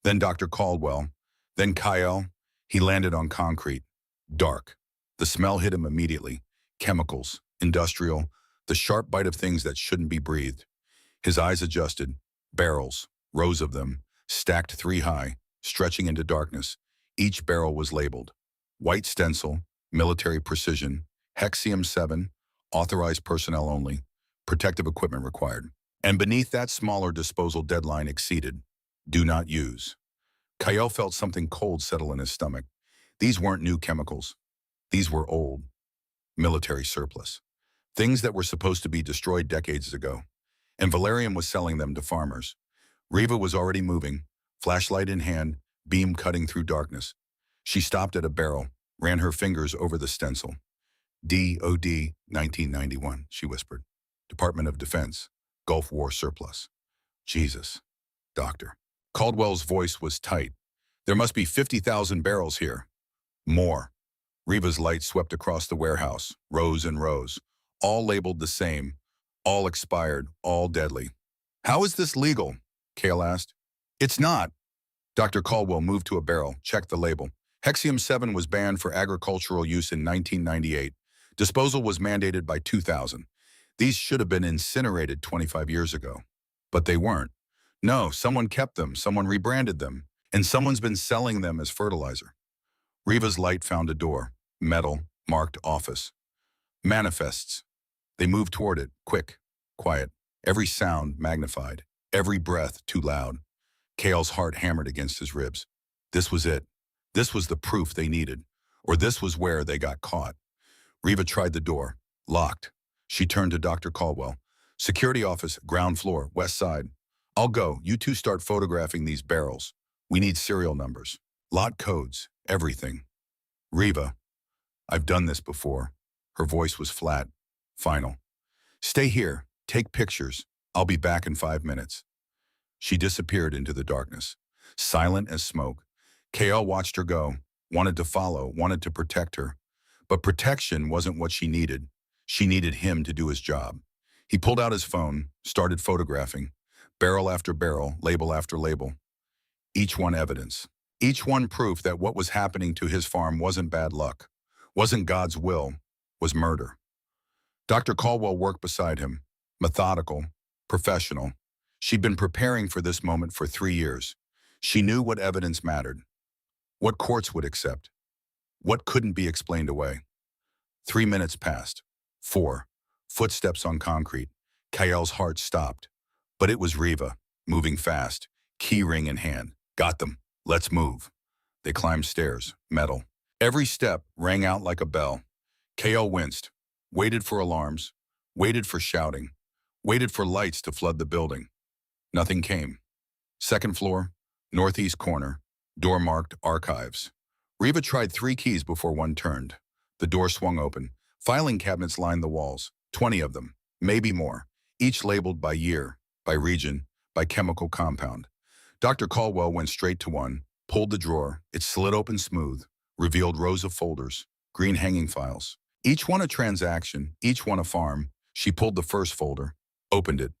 Then Dr. Caldwell, then Kyle. He landed on concrete. Dark. The smell hit him immediately. Chemicals, industrial, the sharp bite of things that shouldn't be breathed. His eyes adjusted. Barrels, rows of them, stacked 3 high, stretching into darkness. Each barrel was labeled. White stencil, military precision, Hexium-7, authorized personnel only, protective equipment required. And beneath that smaller disposal deadline exceeded. Do not use. Kyle felt something cold settle in his stomach. These weren't new chemicals. These were old. Military surplus. Things that were supposed to be destroyed decades ago. And Valerian was selling them to farmers. Reva was already moving, flashlight in hand, beam cutting through darkness. She stopped at a barrel, ran her fingers over the stencil. DOD 1991, she whispered. Department of Defense, Gulf War surplus. Jesus. Doctor. Caldwell's voice was tight. There must be 50,000 barrels here. More. Reva's light swept across the warehouse, rows and rows, all labeled the same, all expired, all deadly. How is this legal? Cale asked. It's not. Dr. Caldwell moved to a barrel, checked the label. Hexium-7 was banned for agricultural use in 1998. Disposal was mandated by 2000. These should have been incinerated 25 years ago. But they weren't. No, someone kept them, someone rebranded them, and someone's been selling them as fertilizer. Reva's light found a door, metal, marked office. Manifests. They moved toward it, quick, quiet, every sound magnified, every breath too loud. Cale's heart hammered against his ribs. This was it. This was the proof they needed, or this was where they got caught. Reva tried the door, locked. She turned to Dr. Caldwell. Security office, ground floor, west side. I'll go. You two start photographing these barrels. We need serial numbers, lot codes, everything. Reva, I've done this before. Her voice was flat, final. Stay here, take pictures. I'll be back in 5 minutes. She disappeared into the darkness, silent as smoke. KL watched her go, wanted to follow, wanted to protect her. But protection wasn't what she needed. She needed him to do his job. He pulled out his phone, started photographing. Barrel after barrel, label after label. Each one evidence. Each one proof that what was happening to his farm wasn't bad luck, wasn't God's will, was murder. Dr. Caldwell worked beside him, methodical, professional. She'd been preparing for this moment for 3 years. She knew what evidence mattered, what courts would accept, what couldn't be explained away. 3 minutes passed. 4. Footsteps on concrete. Kael's heart stopped. But it was Reva, moving fast, key ring in hand. Got them. Let's move. They climbed stairs, metal. Every step rang out like a bell. Kael winced, waited for alarms, waited for shouting, waited for lights to flood the building. Nothing came. Second floor, northeast corner, door marked Archives. Reva tried 3 keys before one turned. The door swung open. Filing cabinets lined the walls, 20 of them, maybe more, each labeled by year, by region, by chemical compound. Dr. Caldwell went straight to one, pulled the drawer. It slid open smooth, revealed rows of folders, green hanging files. Each one a transaction, each one a farm. She pulled the first folder, opened it.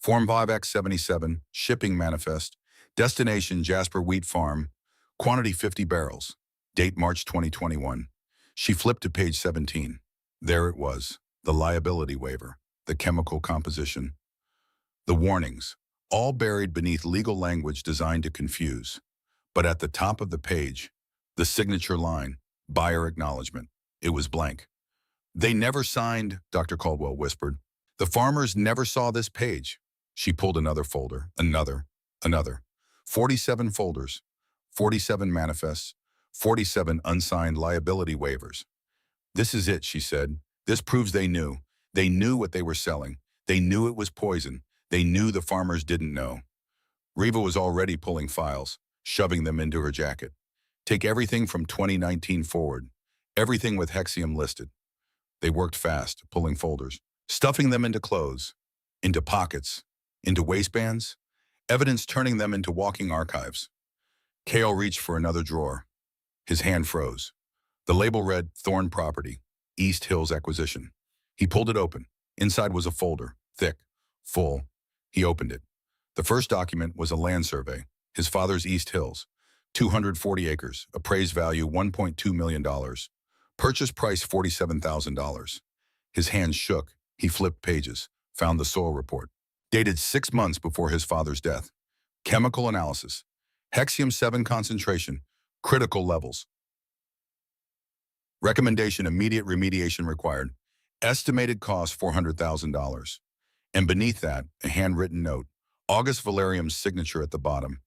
Form 5X77, shipping manifest, destination Jasper Wheat Farm, quantity 50 barrels, date March 2021. She flipped to page 17. There it was, the liability waiver, the chemical composition, the warnings, all buried beneath legal language designed to confuse. But at the top of the page, the signature line, buyer acknowledgement. It was blank. They never signed, Dr. Caldwell whispered. The farmers never saw this page. She pulled another folder, another. 47 folders, 47 manifests, 47 unsigned liability waivers. This is it, she said. This proves they knew. They knew what they were selling. They knew it was poison. They knew the farmers didn't know. Reva was already pulling files, shoving them into her jacket. Take everything from 2019 forward, everything with Hexium listed. They worked fast, pulling folders, stuffing them into clothes, into pockets, into waistbands, evidence turning them into walking archives. Kale reached for another drawer. His hand froze. The label read, Thorn Property, East Hills Acquisition. He pulled it open. Inside was a folder, thick, full. He opened it. The first document was a land survey, his father's East Hills, 240 acres, appraised value $1.2 million, purchase price $47,000. His hands shook. He flipped pages, found the soil report, dated 6 months before his father's death. Chemical analysis, Hexium-7 concentration, critical levels. Recommendation, immediate remediation required. Estimated cost $400,000. And beneath that, a handwritten note. August Valerium's signature at the bottom.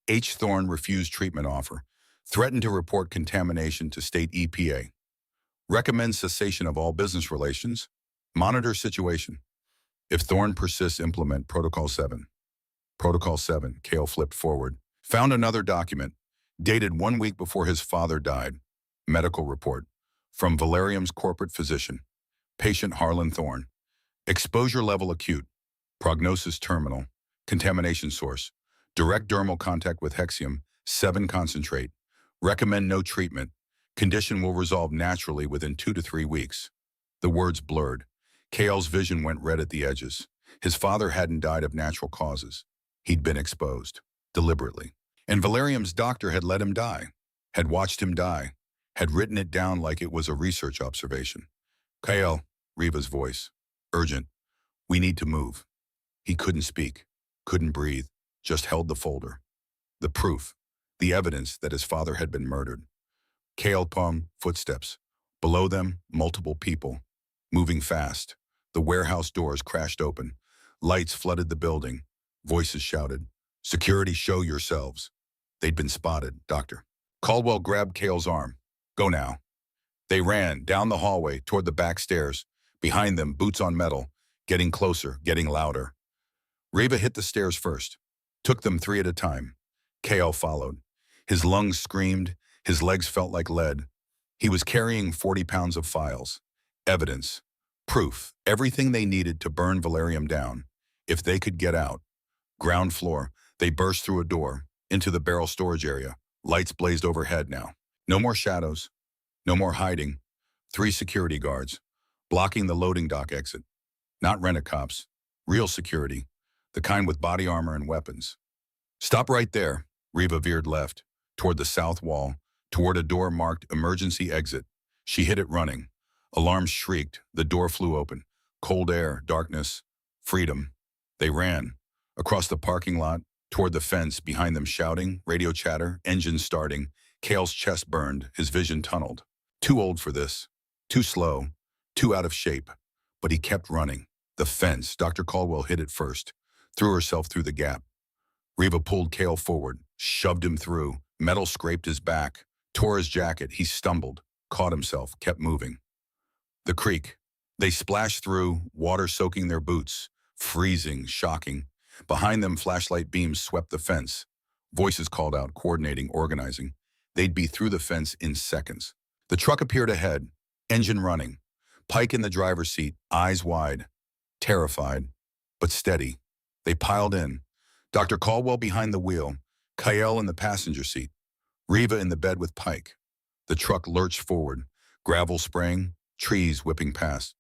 H. Thorne refused treatment offer. Threatened to report contamination to state EPA. Recommends cessation of all business relations. Monitor situation. If Thorne persists, implement Protocol 7. Protocol 7, Kale flipped forward. Found another document, dated 1 week before his father died. Medical report. From Valerium's corporate physician. Patient Harlan Thorne. Exposure level acute. Prognosis terminal. Contamination source. Direct dermal contact with Hexium-7 concentrate. Recommend no treatment. Condition will resolve naturally within 2 to 3 weeks. The words blurred. Kale's vision went red at the edges. His father hadn't died of natural causes. He'd been exposed. Deliberately. And Valerium's doctor had let him die. Had watched him die. Had written it down like it was a research observation. Kale, Reva's voice. Urgent. We need to move. He couldn't speak. Couldn't breathe. Just held the folder. The proof. The evidence that his father had been murdered. Kale Pum, footsteps. Below them, multiple people. Moving fast. The warehouse doors crashed open. Lights flooded the building. Voices shouted. Security, show yourselves. They'd been spotted, Doctor. Caldwell grabbed Kale's arm. Go now. They ran down the hallway toward the back stairs. Behind them, boots on metal. Getting closer, getting louder. Reva hit the stairs first. Took them 3 at a time. Kale followed. His lungs screamed. His legs felt like lead. He was carrying 40 pounds of files. Evidence. Proof. Everything they needed to burn Valerium down. If they could get out. Ground floor. They burst through a door. Into the barrel storage area. Lights blazed overhead now. No more shadows. No more hiding. 3 security guards. Blocking the loading dock exit. Not rent-a-cops. Real security. The kind with body armor and weapons. Stop right there. Reva veered left. Toward the south wall. Toward a door marked emergency exit. She hit it running. Alarms shrieked. The door flew open. Cold air, darkness, freedom. They ran. Across the parking lot. Toward the fence, behind them shouting, radio chatter, engines starting. Kale's chest burned, his vision tunneled. Too old for this. Too slow. Too out of shape. But he kept running. The fence. Dr. Caldwell hit it first. Threw herself through the gap. Reva pulled Kale forward, shoved him through. Metal scraped his back, tore his jacket. He stumbled, caught himself, kept moving. The creek. They splashed through, water soaking their boots. Freezing, shocking. Behind them, flashlight beams swept the fence. Voices called out, coordinating, organizing. They'd be through the fence in seconds. The truck appeared ahead, engine running. Pike in the driver's seat, eyes wide. Terrified, but steady. They piled in. Dr. Caldwell behind the wheel, Kyle in the passenger seat, Riva in the bed with Pike. The truck lurched forward, gravel spraying, trees whipping past.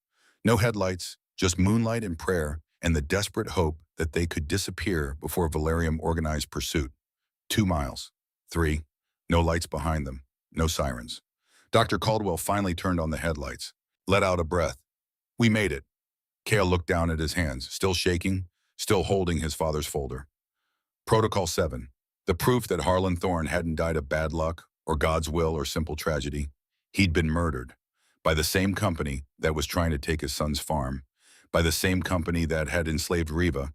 No headlights, just moonlight and prayer, and the desperate hope that they could disappear before Valerium organized pursuit. 2 miles. 3. No lights behind them. No sirens. Dr. Caldwell finally turned on the headlights, let out a breath. We made it. Cale looked down at his hands, still shaking, still holding his father's folder. Protocol 7. The proof that Harlan Thorne hadn't died of bad luck, or God's will, or simple tragedy. He'd been murdered by the same company that was trying to take his son's farm, by the same company that had enslaved Riva,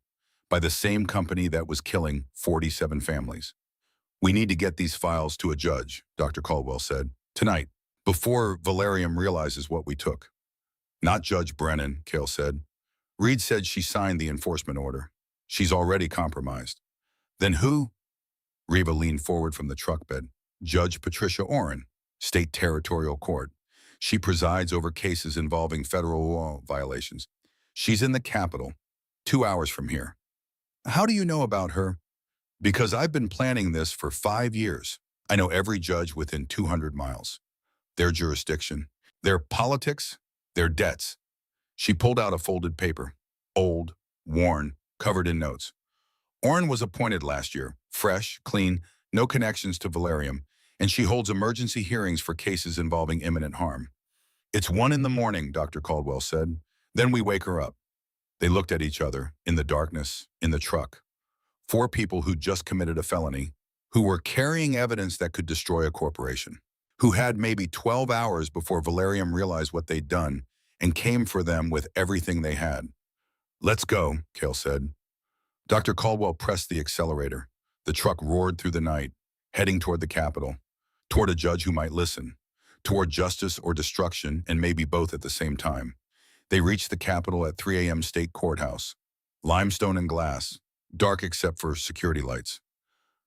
by the same company that was killing 47 families. We need to get these files to a judge, Dr. Caldwell said, tonight, before Valerium realizes what we took. Not Judge Brennan, Cale said. Reed said she signed the enforcement order. She's already compromised. Then who? Riva leaned forward from the truck bed. Judge Patricia Orrin, State Territorial Court. She presides over cases involving federal law violations. She's in the Capitol, 2 hours from here. How do you know about her? Because I've been planning this for 5 years. I know every judge within 200 miles. Their jurisdiction, their politics, their debts. She pulled out a folded paper, old, worn, covered in notes. Orrin was appointed last year, fresh, clean, no connections to Valerium, and she holds emergency hearings for cases involving imminent harm. It's 1 a.m, Dr. Caldwell said. Then we wake her up. They looked at each other, in the darkness, in the truck. 4 people who'd just committed a felony, who were carrying evidence that could destroy a corporation, who had maybe 12 hours before Valerium realized what they'd done and came for them with everything they had. Let's go, Cale said. Dr. Caldwell pressed the accelerator. The truck roared through the night, heading toward the Capitol, toward a judge who might listen, toward justice or destruction, and maybe both at the same time. They reached the Capitol at 3 a.m. State Courthouse. Limestone and glass, dark except for security lights.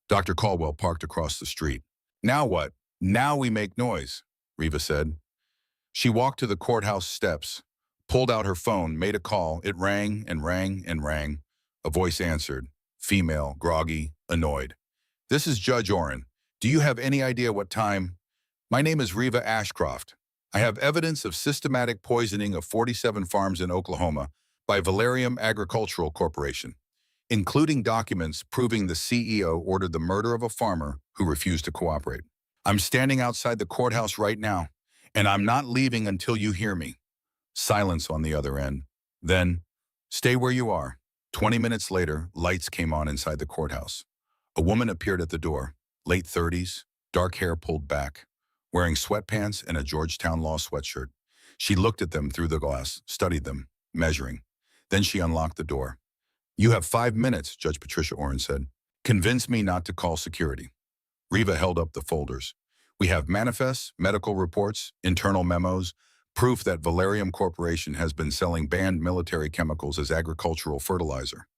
Dr. Caldwell parked across the street. Now what? Now we make noise, Riva said. She walked to the courthouse steps, pulled out her phone, made a call. It rang and rang and rang. A voice answered, female, groggy, annoyed. This is Judge Orrin. Do you have any idea what time? My name is Riva Ashcroft. I have evidence of systematic poisoning of 47 farms in Oklahoma by Valerium Agricultural Corporation, including documents proving the CEO ordered the murder of a farmer who refused to cooperate. I'm standing outside the courthouse right now, and I'm not leaving until you hear me. Silence on the other end. Then, stay where you are. 20 minutes later, lights came on inside the courthouse. A woman appeared at the door, late 30s, dark hair pulled back, wearing sweatpants and a Georgetown Law sweatshirt. She looked at them through the glass, studied them, measuring. Then she unlocked the door. You have 5 minutes, Judge Patricia Orrin said. Convince me not to call security. Riva held up the folders. We have manifests, medical reports, internal memos, proof that Valerium Corporation has been selling banned military chemicals as agricultural fertilizer.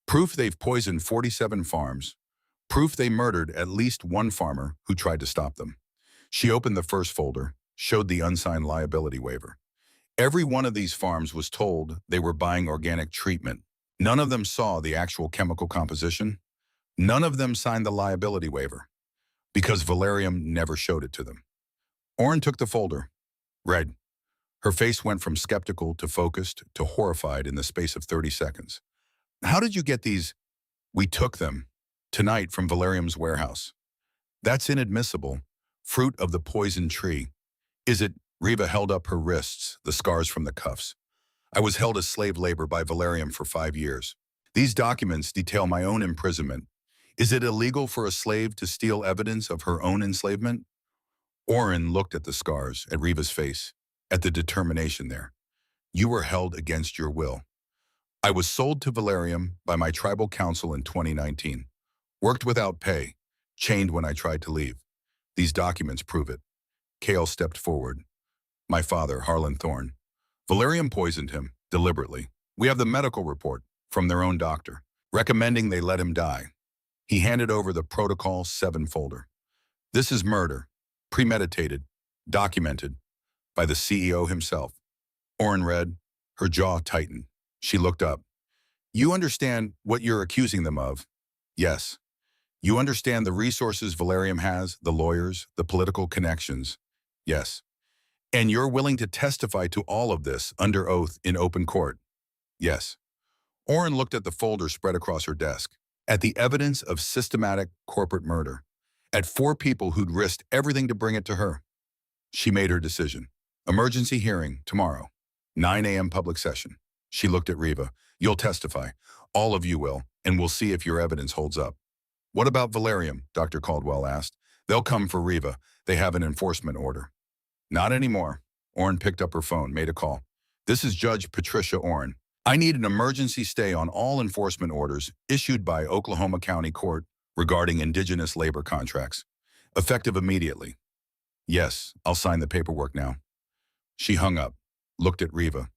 Proof they've poisoned 47 farms. Proof they murdered at least one farmer who tried to stop them. She opened the first folder, showed the unsigned liability waiver. Every one of these farms was told they were buying organic treatment. None of them saw the actual chemical composition. None of them signed the liability waiver, because Valerium never showed it to them. Orrin took the folder, read. Her face went from skeptical to focused to horrified in the space of 30 seconds. How did you get these? We took them, tonight from Valerium's warehouse. That's inadmissible. Fruit of the poison tree. Is it? Riva held up her wrists, the scars from the cuffs. I was held as slave labor by Valerium for 5 years. These documents detail my own imprisonment. Is it illegal for a slave to steal evidence of her own enslavement? Orrin looked at the scars, at Riva's face, at the determination there. You were held against your will. I was sold to Valerium by my tribal council in 2019. Worked without pay, chained when I tried to leave. These documents prove it. Cale stepped forward. My father, Harlan Thorne. Valerium poisoned him, deliberately. We have the medical report from their own doctor, recommending they let him die. He handed over the Protocol 7 folder. This is murder, premeditated, documented, by the CEO himself. Orrin read, her jaw tightened. She looked up. You understand what you're accusing them of? Yes. You understand the resources Valerium has, the lawyers, the political connections. Yes. And you're willing to testify to all of this under oath in open court. Yes. Orrin looked at the folder spread across her desk, at the evidence of systematic corporate murder, at 4 people who'd risked everything to bring it to her. She made her decision. Emergency hearing tomorrow, 9 a.m. public session. She looked at Riva. You'll testify. All of you will, and we'll see if your evidence holds up. What about Valerium? Dr. Caldwell asked. They'll come for Riva. They have an enforcement order. Not anymore. Orrin picked up her phone, made a call. This is Judge Patricia Orrin. I need an emergency stay on all enforcement orders issued by Oklahoma County Court regarding indigenous labor contracts, effective immediately. Yes, I'll sign the paperwork now. She hung up, looked at Riva.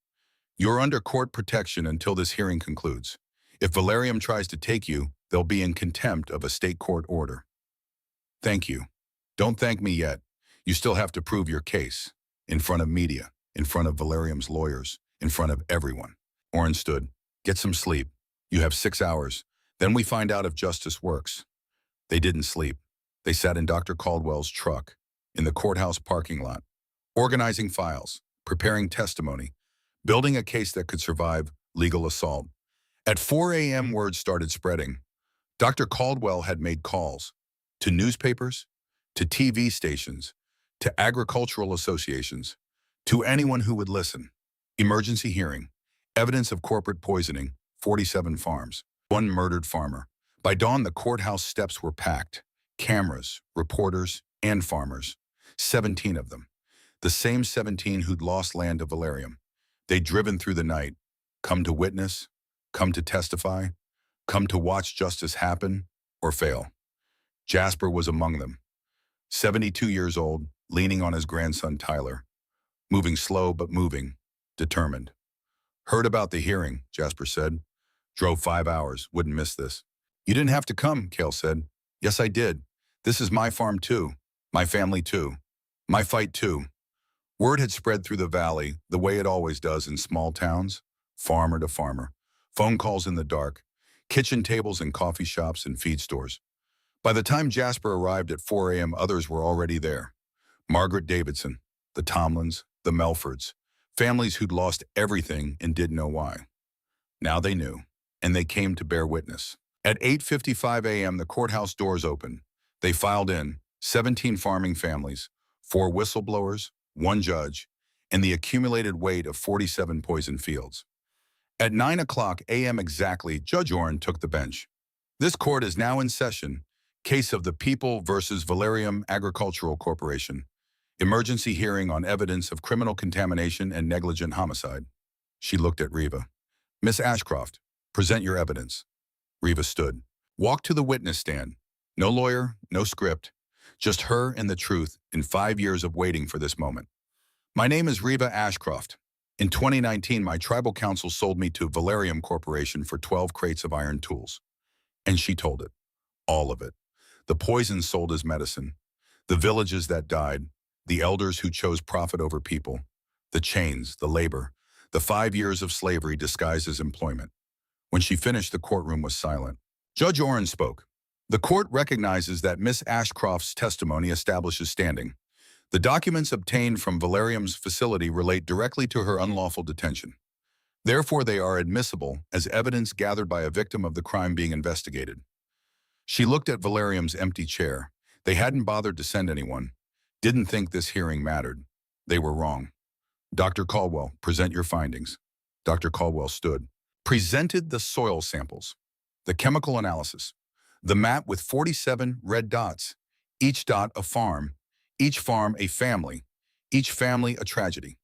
You're under court protection until this hearing concludes. If Valerium tries to take you, they'll be in contempt of a state court order. Thank you. Don't thank me yet. You still have to prove your case. In front of media, in front of Valerium's lawyers, in front of everyone. Orrin stood. Get some sleep. You have 6 hours. Then we find out if justice works. They didn't sleep. They sat in Dr. Caldwell's truck, in the courthouse parking lot, organizing files, preparing testimony, building a case that could survive legal assault. At 4 a.m. word started spreading. Dr. Caldwell had made calls to newspapers, to TV stations, to agricultural associations, to anyone who would listen. Emergency hearing, evidence of corporate poisoning, 47 farms, 1 murdered farmer. By dawn, the courthouse steps were packed. Cameras, reporters, and farmers. 17 of them. The same 17 who'd lost land to Valerium. They'd driven through the night, come to witness, come to testify, come to watch justice happen or fail. Jasper was among them. 72 years old, leaning on his grandson Tyler. Moving slow but moving, determined. Heard about the hearing, Jasper said. Drove 5 hours, wouldn't miss this. You didn't have to come, Cale said. Yes, I did. This is my farm too. My family too. My fight too. Word had spread through the valley, the way it always does in small towns, farmer to farmer. Phone calls in the dark, kitchen tables in coffee shops and feed stores. By the time Jasper arrived at 4 a.m., others were already there. Margaret Davidson, the Tomlins, the Melfords, families who'd lost everything and didn't know why. Now they knew, and they came to bear witness. At 8:55 a.m., the courthouse doors opened. They filed in, 17 farming families, 4 whistleblowers, 1 judge, and the accumulated weight of 47 poison fields. At 9 o'clock a.m. exactly, Judge Orrin took the bench. This court is now in session. Case of the People versus Valerium Agricultural Corporation. Emergency hearing on evidence of criminal contamination and negligent homicide. She looked at Riva. Miss Ashcroft, present your evidence. Riva stood. Walked to the witness stand. No lawyer, no script. Just her and the truth in 5 years of waiting for this moment. My name is Riva Ashcroft. In 2019, my tribal council sold me to Valerium Corporation for 12 crates of iron tools. And she told it. All of it. The poison sold as medicine. The villages that died. The elders who chose profit over people. The chains, the labor. The 5 years of slavery disguised as employment. When she finished, the courtroom was silent. Judge Orrin spoke. The court recognizes that Miss Ashcroft's testimony establishes standing. The documents obtained from Valerium's facility relate directly to her unlawful detention. Therefore, they are admissible as evidence gathered by a victim of the crime being investigated. She looked at Valerium's empty chair. They hadn't bothered to send anyone. Didn't think this hearing mattered. They were wrong. Dr. Caldwell, present your findings. Dr. Caldwell stood. Presented the soil samples, the chemical analysis, the map with 47 red dots, each dot a farm, each farm a family, each family a tragedy.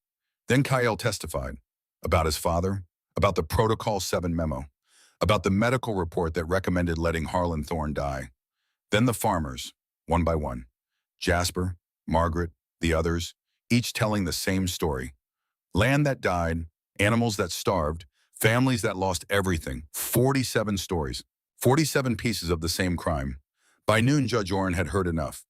Then Kyle testified about his father, about the Protocol 7 memo, about the medical report that recommended letting Harlan Thorne die. Then the farmers, one by one. Jasper, Margaret, the others, each telling the same story. Land that died, animals that starved, families that lost everything. 47 stories, 47 pieces of the same crime. By noon, Judge Orrin had heard enough.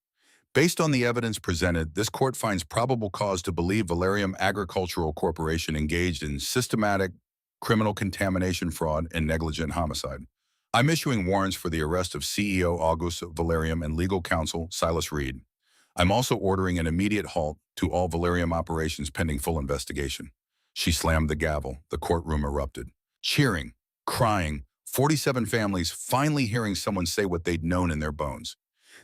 Based on the evidence presented, this court finds probable cause to believe Valerium Agricultural Corporation engaged in systematic criminal contamination, fraud, and negligent homicide. I'm issuing warrants for the arrest of CEO August Valerium and legal counsel Silas Reed. I'm also ordering an immediate halt to all Valerium operations pending full investigation. She slammed the gavel. The courtroom erupted. Cheering, crying, 47 families finally hearing someone say what they'd known in their bones.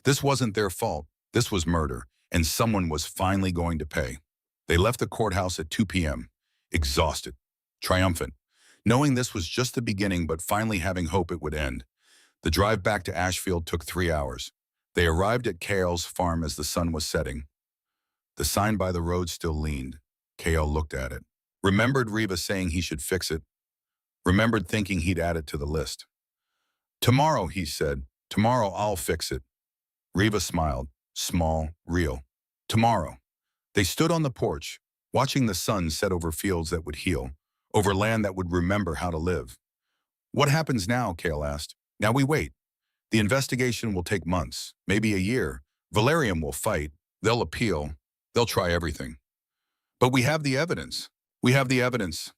This wasn't their fault. This was murder, and someone was finally going to pay. They left the courthouse at 2 p.m., exhausted, triumphant, knowing this was just the beginning but finally having hope it would end. The drive back to Ashfield took 3 hours. They arrived at Kale's farm as the sun was setting. The sign by the road still leaned. Kale looked at it. Remembered Reva saying he should fix it. Remembered thinking he'd add it to the list. Tomorrow, he said. Tomorrow I'll fix it. Reva smiled. Small, real. Tomorrow. They stood on the porch, watching the sun set over fields that would heal, over land that would remember how to live. What happens now? Kale asked. Now we wait. The investigation will take months, maybe a year. Valerium will fight. They'll appeal. They'll try everything. But we have the evidence. We have the evidence.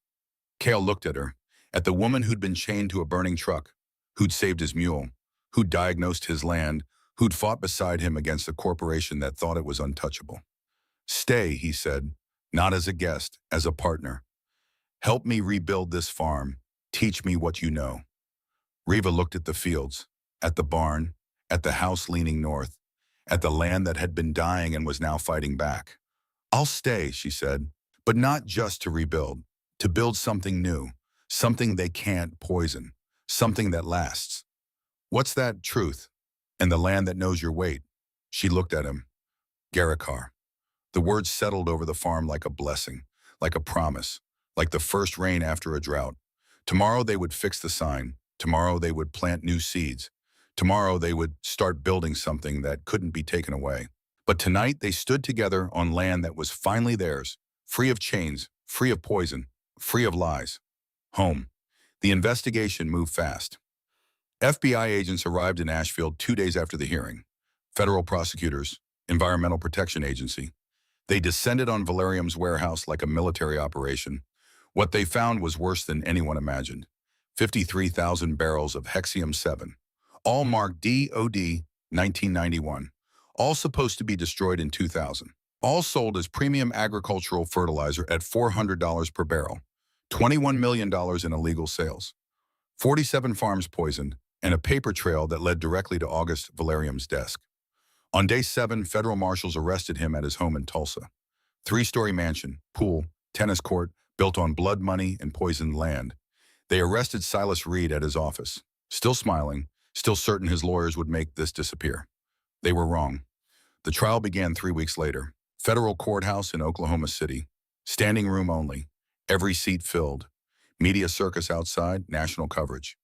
Kale looked at her, at the woman who'd been chained to a burning truck, who'd saved his mule, who'd diagnosed his land, who'd fought beside him against a corporation that thought it was untouchable. Stay, he said, not as a guest, as a partner. Help me rebuild this farm. Teach me what you know. Reva looked at the fields, at the barn, at the house leaning north, at the land that had been dying and was now fighting back. I'll stay, she said, but not just to rebuild, to build something new, something they can't poison, something that lasts. What's that? Truth, and the land that knows your weight. She looked at him. Garikar. The words settled over the farm like a blessing, like a promise, like the first rain after a drought. Tomorrow they would fix the sign. Tomorrow they would plant new seeds. Tomorrow they would start building something that couldn't be taken away. But tonight they stood together on land that was finally theirs, free of chains, free of poison, free of lies. Home. The investigation moved fast. FBI agents arrived in Ashfield 2 days after the hearing. Federal prosecutors, Environmental Protection Agency. They descended on Valerium's warehouse like a military operation. What they found was worse than anyone imagined. 53,000 barrels of Hexium-7, all marked DOD 1991, all supposed to be destroyed in 2000, all sold as premium agricultural fertilizer at $400 per barrel, $21 million in illegal sales, 47 farms poisoned, and a paper trail that led directly to August Valerium's desk. On day 7, federal marshals arrested him at his home in Tulsa. 3-story mansion, pool, tennis court, built on blood money and poisoned land. They arrested Silas Reed at his office, still smiling, still certain his lawyers would make this disappear. They were wrong. The trial began 3 weeks later. Federal courthouse in Oklahoma City. Standing room only. Every seat filled. Media circus outside, national coverage.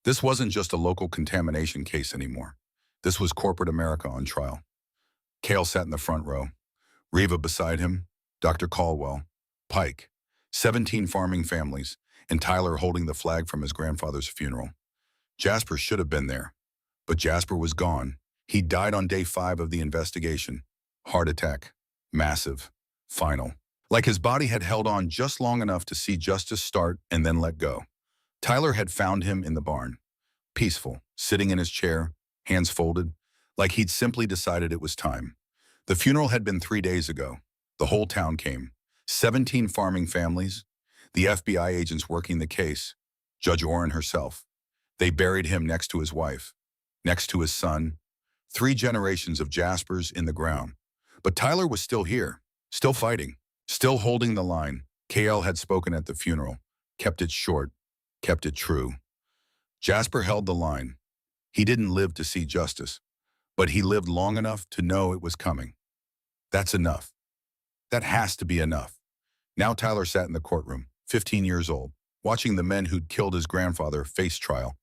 This wasn't just a local contamination case anymore. This was corporate America on trial. Kale sat in the front row. Reva beside him, Dr. Caldwell, Pike, 17 farming families, and Tyler holding the flag from his grandfather's funeral. Jasper should have been there, but Jasper was gone. He died on day 5 of the investigation. Heart attack. Massive. Final. Like his body had held on just long enough to see justice start and then let go. Tyler had found him in the barn. Peaceful, sitting in his chair, hands folded, like he'd simply decided it was time. The funeral had been 3 days ago. The whole town came. 17 farming families, the FBI agents working the case, Judge Orrin herself. They buried him next to his wife, next to his son, 3 generations of Jaspers in the ground. But Tyler was still here, still fighting, still holding the line. KL had spoken at the funeral, kept it short, kept it true. Jasper held the line. He didn't live to see justice, but he lived long enough to know it was coming. That's enough. That has to be enough. Now Tyler sat in the courtroom, 15 years old, watching the men who'd killed his grandfather face trial.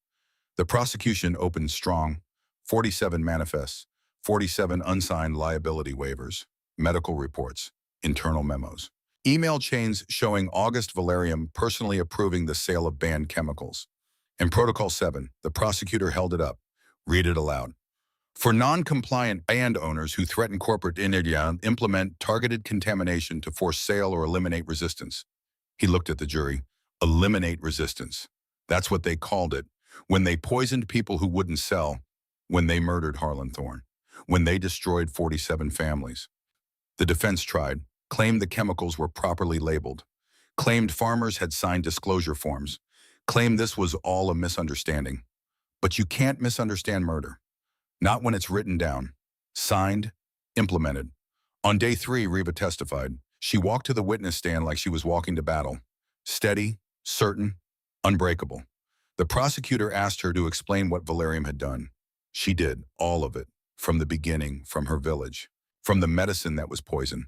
The prosecution opened strong, 47 manifests, 47 unsigned liability waivers, medical reports, internal memos, email chains showing August Valerium personally approving the sale of banned chemicals. In Protocol 7, the prosecutor held it up. Read it aloud. For non-compliant land owners who threaten corporate India, implement targeted contamination to force sale or eliminate resistance. He looked at the jury. Eliminate resistance. That's what they called it. when they poisoned people who wouldn't sell, when they murdered Harlan Thorne, when they destroyed 47 families. The defense tried, claimed the chemicals were properly labeled, claimed farmers had signed disclosure forms, claimed this was all a misunderstanding. But you can't misunderstand murder. Not when it's written down, signed, implemented. On day 3, Reva testified. She walked to the witness stand like she was walking to battle. Steady, certain, unbreakable. The prosecutor asked her to explain what Valerium had done. She did, all of it, from the beginning, from her village, from the medicine that was poison,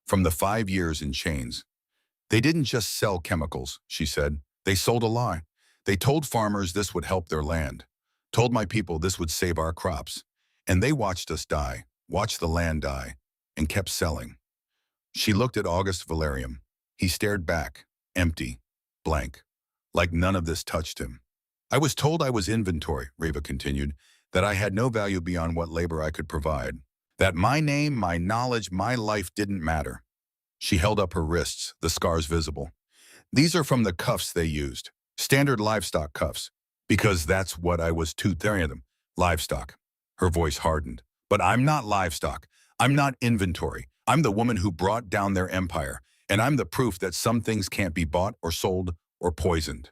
from the 5 years in chains. They didn't just sell chemicals, she said. They sold a lie. They told farmers this would help their land, told my people this would save our crops. And they watched us die, watched the land die, and kept selling. She looked at August Valerium. He stared back, empty, blank, like none of this touched him. I was told I was inventory, Reva continued, that I had no value beyond what labor I could provide, that my name, my knowledge, my life didn't matter. She held up her wrists, the scars visible. These are from the cuffs they used, standard livestock cuffs, because that's what I was to them, livestock. Her voice hardened. But I'm not livestock. I'm not inventory. I'm the woman who brought down their empire, and I'm the proof that some things can't be bought or sold or poisoned.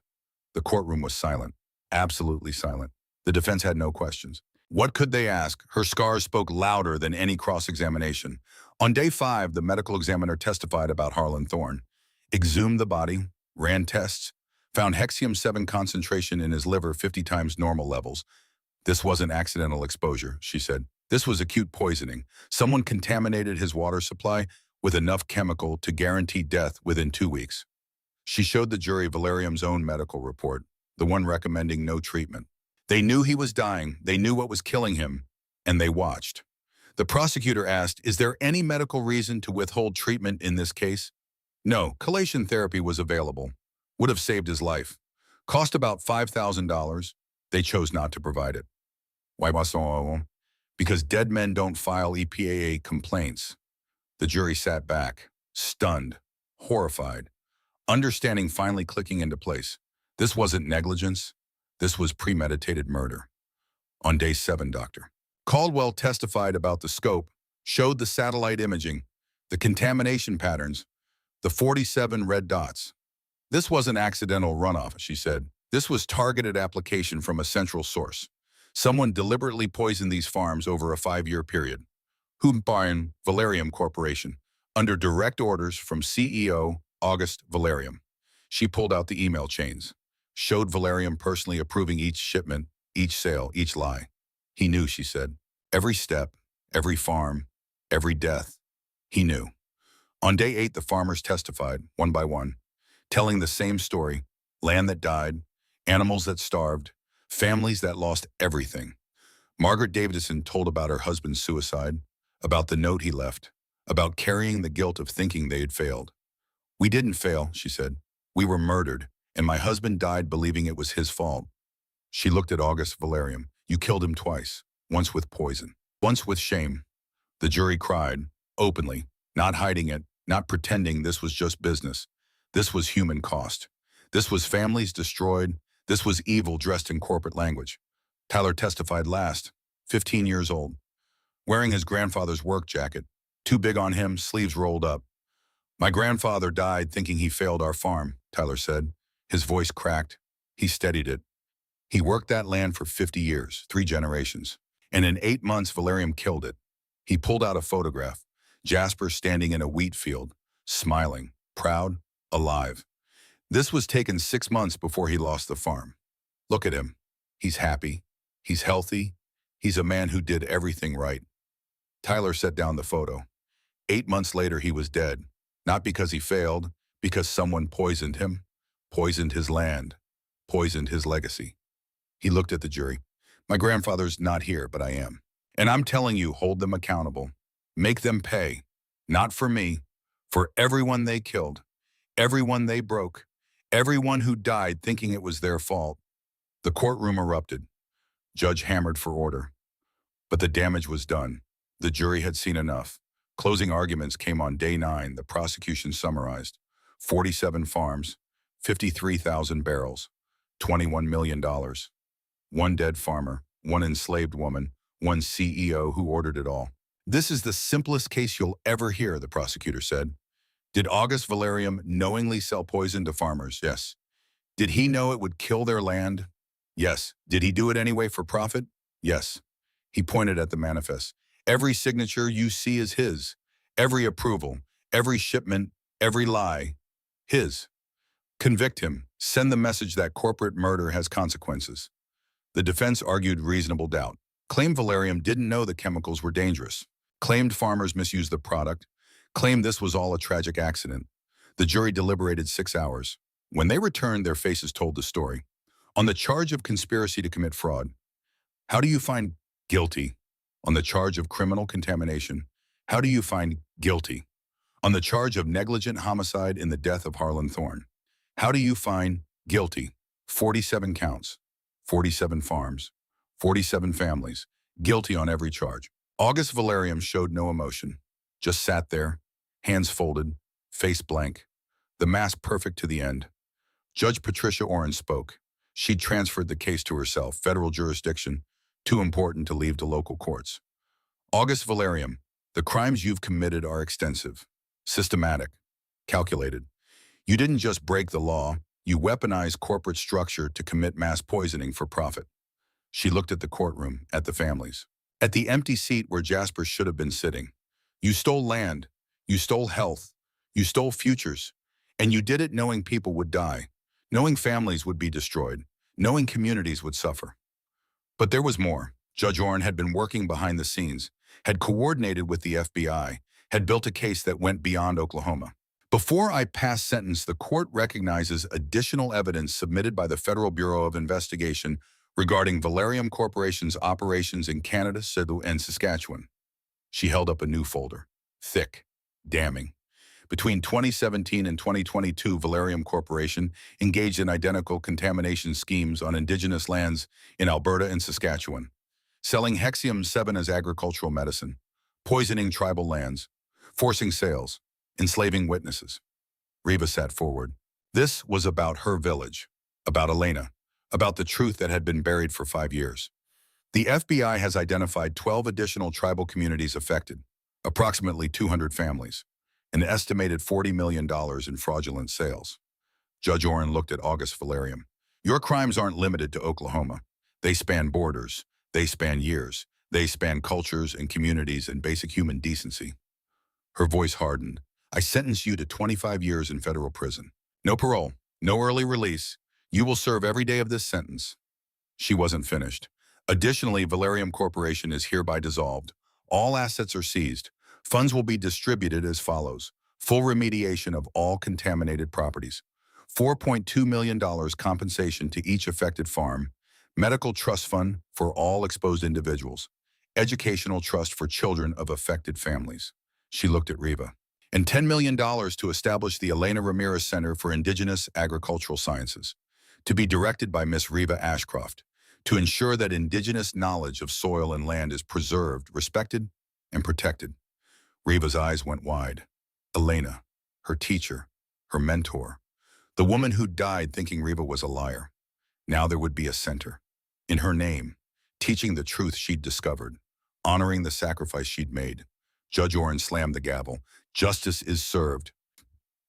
The courtroom was silent, absolutely silent. The defense had no questions. What could they ask? Her scars spoke louder than any cross-examination. On day 5, the medical examiner testified about Harlan Thorne, exhumed the body, ran tests, found Hexium-7 concentration in his liver 50 times normal levels. This wasn't accidental exposure, she said. This was acute poisoning. Someone contaminated his water supply with enough chemical to guarantee death within 2 weeks. She showed the jury Valerium's own medical report, the one recommending no treatment. They knew he was dying, they knew what was killing him, and they watched. The prosecutor asked, is there any medical reason to withhold treatment in this case? No, chelation therapy was available. Would have saved his life. Cost about $5,000. They chose not to provide it. Why was so? Because dead men don't file EPAA complaints. The jury sat back, stunned, horrified, understanding finally clicking into place. This wasn't negligence. This was premeditated murder. On day 7, Dr. Caldwell testified about the scope, showed the satellite imaging, the contamination patterns, the 47 red dots. This wasn't accidental runoff, she said. This was targeted application from a central source. Someone deliberately poisoned these farms over a 5-year period. Humpine Valerium Corporation, under direct orders from CEO August Valerium. She pulled out the email chains, showed Valerium personally approving each shipment, each sale, each lie. He knew, she said. Every step, every farm, every death. He knew. On day 8, the farmers testified, one by one, telling the same story: land that died, animals that starved, families that lost everything. Margaret Davidson told about her husband's suicide, about the note he left, about carrying the guilt of thinking they had failed. We didn't fail, she said. We were murdered, and my husband died believing it was his fault. She looked at August Valerium. You killed him twice, once with poison, once with shame. The jury cried, openly, not hiding it, not pretending this was just business. This was human cost. This was families destroyed. This was evil dressed in corporate language. Tyler testified last, 15 years old, wearing his grandfather's work jacket, too big on him, sleeves rolled up. My grandfather died thinking he failed our farm, Tyler said. His voice cracked. He steadied it. He worked that land for 50 years, 3 generations. And in 8 months, Valerium killed it. He pulled out a photograph. Jasper standing in a wheat field, smiling, proud, alive. This was taken 6 months before he lost the farm. Look at him. He's happy. He's healthy. He's a man who did everything right. Tyler set down the photo. 8 months later, he was dead. Not because he failed, because someone poisoned him, poisoned his land, poisoned his legacy. He looked at the jury. My grandfather's not here, but I am. And I'm telling you, hold them accountable. Make them pay. Not for me, for everyone they killed, everyone they broke, everyone who died thinking it was their fault. The courtroom erupted. Judge hammered for order. But the damage was done. The jury had seen enough. Closing arguments came on day 9, the prosecution summarized. 47 farms, 53,000 barrels, $21 million. one dead farmer, one enslaved woman, one CEO who ordered it all. This is the simplest case you'll ever hear, the prosecutor said. Did August Valerium knowingly sell poison to farmers? Yes. Did he know it would kill their land? Yes. Did he do it anyway for profit? Yes. He pointed at the manifest. Every signature you see is his. Every approval, every shipment, every lie, his. Convict him. Send the message that corporate murder has consequences. The defense argued reasonable doubt. Claimed Valerium didn't know the chemicals were dangerous. Claimed farmers misused the product. Claimed this was all a tragic accident. The jury deliberated 6 hours. When they returned, their faces told the story. On the charge of conspiracy to commit fraud, how do you find guilty? On the charge of criminal contamination, how do you find guilty? On the charge of negligent homicide in the death of Harlan Thorne, how do you find guilty? 47 counts, 47 farms, 47 families, guilty on every charge. August Valerium showed no emotion, just sat there, hands folded, face blank, the mask perfect to the end. Judge Patricia Oren spoke. She transferred the case to herself, federal jurisdiction, too important to leave to local courts. August Valerium, the crimes you've committed are extensive, systematic, calculated. You didn't just break the law, you weaponized corporate structure to commit mass poisoning for profit. She looked at the courtroom, at the families, at the empty seat where Jasper should have been sitting. You stole land, you stole health, you stole futures, and you did it knowing people would die, knowing families would be destroyed, knowing communities would suffer. But there was more. Judge Oren had been working behind the scenes, had coordinated with the FBI, had built a case that went beyond Oklahoma. Before I pass sentence, the court recognizes additional evidence submitted by the Federal Bureau of Investigation regarding Valerium Corporation's operations in Canada, Cebu, and Saskatchewan. She held up a new folder. Thick. Damning. Between 2017 and 2022, Valerium Corporation engaged in identical contamination schemes on indigenous lands in Alberta and Saskatchewan, selling Hexium-7 as agricultural medicine, poisoning tribal lands, forcing sales, enslaving witnesses. Reva sat forward. This was about her village, about Elena, about the truth that had been buried for 5 years. The FBI has identified 12 additional tribal communities affected, approximately 200 families, an estimated $40 million in fraudulent sales. Judge Oren looked at August Valerium. Your crimes aren't limited to Oklahoma. They span borders. They span years. They span cultures and communities and basic human decency. Her voice hardened. I sentence you to 25 years in federal prison. No parole, no early release. You will serve every day of this sentence. She wasn't finished. Additionally, Valerium Corporation is hereby dissolved. All assets are seized. Funds will be distributed as follows. Full remediation of all contaminated properties. $4.2 million compensation to each affected farm. Medical trust fund for all exposed individuals. Educational trust for children of affected families. She looked at Reva. And $10 million to establish the Elena Ramirez Center for Indigenous Agricultural Sciences, to be directed by Miss Reva Ashcroft, to ensure that indigenous knowledge of soil and land is preserved, respected, and protected. Reva's eyes went wide. Elena, her teacher, her mentor, the woman who died thinking Reva was a liar. Now there would be a center, in her name, teaching the truth she'd discovered, honoring the sacrifice she'd made. Judge Oren slammed the gavel. Justice is served.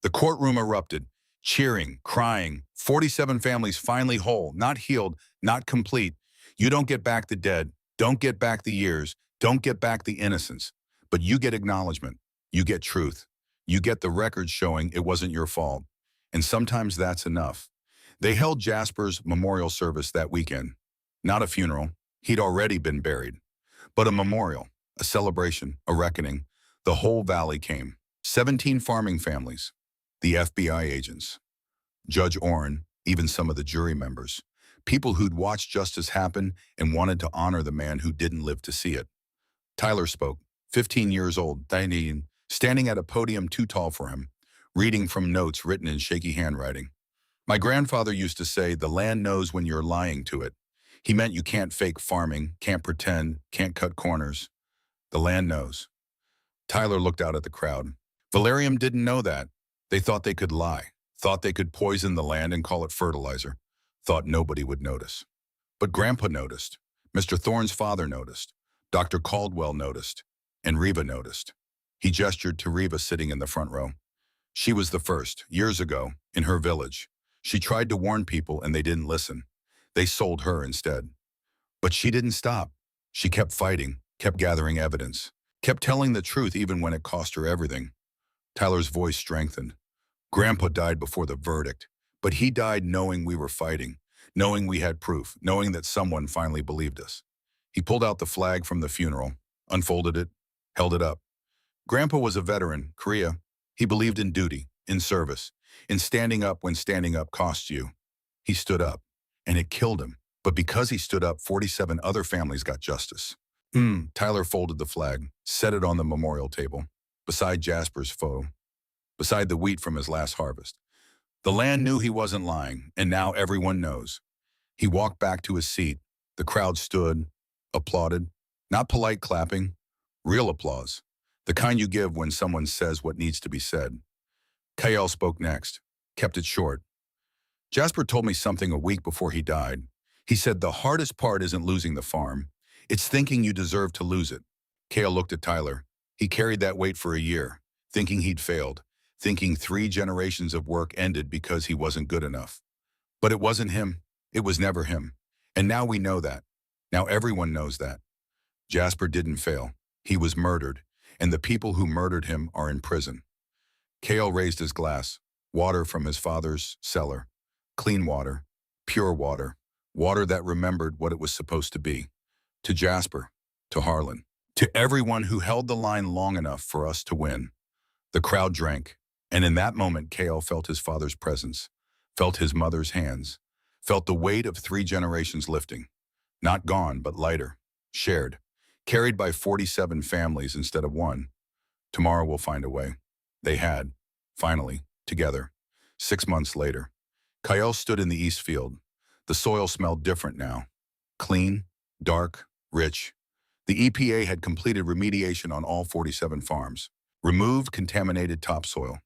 The courtroom erupted, cheering, crying. 47 families finally whole, not healed, not complete. You don't get back the dead, don't get back the years, don't get back the innocence. But you get acknowledgement, you get truth, you get the record showing it wasn't your fault. And sometimes that's enough. They held Jasper's memorial service that weekend. Not a funeral, he'd already been buried, but a memorial, a celebration, a reckoning. The whole valley came. 17 farming families, the FBI agents, Judge Oren, even some of the jury members, people who'd watched justice happen and wanted to honor the man who didn't live to see it. Tyler spoke, 15 years old, standing at a podium too tall for him, reading from notes written in shaky handwriting. My grandfather used to say, the land knows when you're lying to it. He meant you can't fake farming, can't pretend, can't cut corners. The land knows. Tyler looked out at the crowd. Valerium didn't know that. They thought they could lie, thought they could poison the land and call it fertilizer, thought nobody would notice. But Grandpa noticed. Mr. Thorne's father noticed. Dr. Caldwell noticed. And Reva noticed. He gestured to Reva sitting in the front row. She was the first, years ago, in her village. She tried to warn people and they didn't listen. They sold her instead. But she didn't stop. She kept fighting, kept gathering evidence, kept telling the truth even when it cost her everything. Tyler's voice strengthened. Grandpa died before the verdict, but he died knowing we were fighting, knowing we had proof, knowing that someone finally believed us. He pulled out the flag from the funeral, unfolded it, held it up. Grandpa was a veteran, Korea. He believed in duty, in service, in standing up when standing up costs you. He stood up, and it killed him. But because he stood up, 47 other families got justice. Tyler folded the flag, set it on the memorial table, beside Jasper's photo, beside the wheat from his last harvest. The land knew he wasn't lying, and now everyone knows. He walked back to his seat. The crowd stood, applauded, not polite clapping, real applause, the kind you give when someone says what needs to be said. Kael spoke next, kept it short. Jasper told me something a week before he died. He said the hardest part isn't losing the farm. It's thinking you deserve to lose it. Kael looked at Tyler. He carried that weight for a year, thinking he'd failed, thinking 3 generations of work ended because he wasn't good enough. But it wasn't him. It was never him. And now we know that. Now everyone knows that. Jasper didn't fail. He was murdered, and the people who murdered him are in prison. Kael raised his glass, water from his father's cellar. Clean water, pure water, water that remembered what it was supposed to be. To Jasper, to Harlan, to everyone who held the line long enough for us to win. The crowd drank, and in that moment Kael felt his father's presence, felt his mother's hands, felt the weight of 3 generations lifting. Not gone, but lighter, shared, carried by 47 families instead of 1. Tomorrow we'll find a way. They had, finally, together. 6 months later. Kael stood in the east field. The soil smelled different now. Clean, dark, rich. The EPA had completed remediation on all 47 farms, removed contaminated topsoil,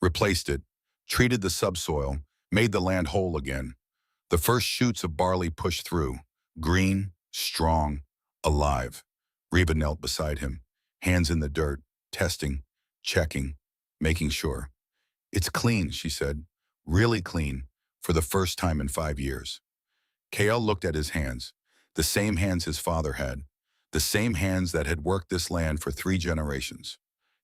replaced it, treated the subsoil, made the land whole again. The first shoots of barley pushed through, green, strong, alive. Reba knelt beside him, hands in the dirt, testing, checking, making sure. It's clean, she said, really clean, for the first time in 5 years. Kael looked at his hands, the same hands his father had, the same hands that had worked this land for 3 generations,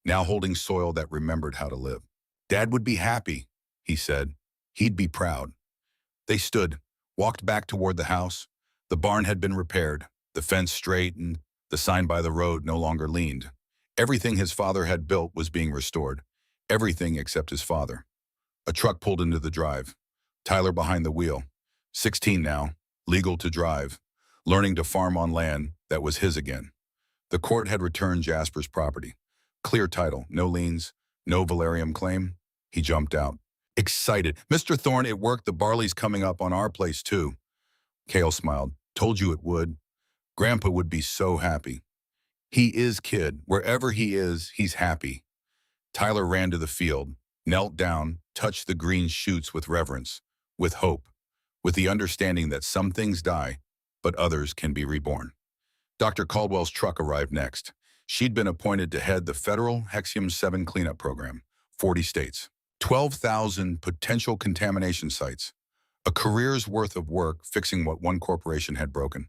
now holding soil that remembered how to live. Dad would be happy, he said. He'd be proud. They stood, walked back toward the house. The barn had been repaired, the fence straightened, the sign by the road no longer leaned. Everything his father had built was being restored, everything except his father. A truck pulled into the drive. Tyler behind the wheel. 16 now, legal to drive, learning to farm on land that was his again. The court had returned Jasper's property. Clear title, no liens, no valerium claim. He jumped out. Excited. Mr. Thorne, it worked. The barley's coming up on our place too. Kael smiled. Told you it would. Grandpa would be so happy. He is, kid. Wherever he is, he's happy. Tyler ran to the field, knelt down, touched the green shoots with reverence, with hope, with the understanding that some things die, but others can be reborn. Dr. Caldwell's truck arrived next. She'd been appointed to head the federal Hexium-7 cleanup program, 40 states, 12,000 potential contamination sites, a career's worth of work fixing what one corporation had broken.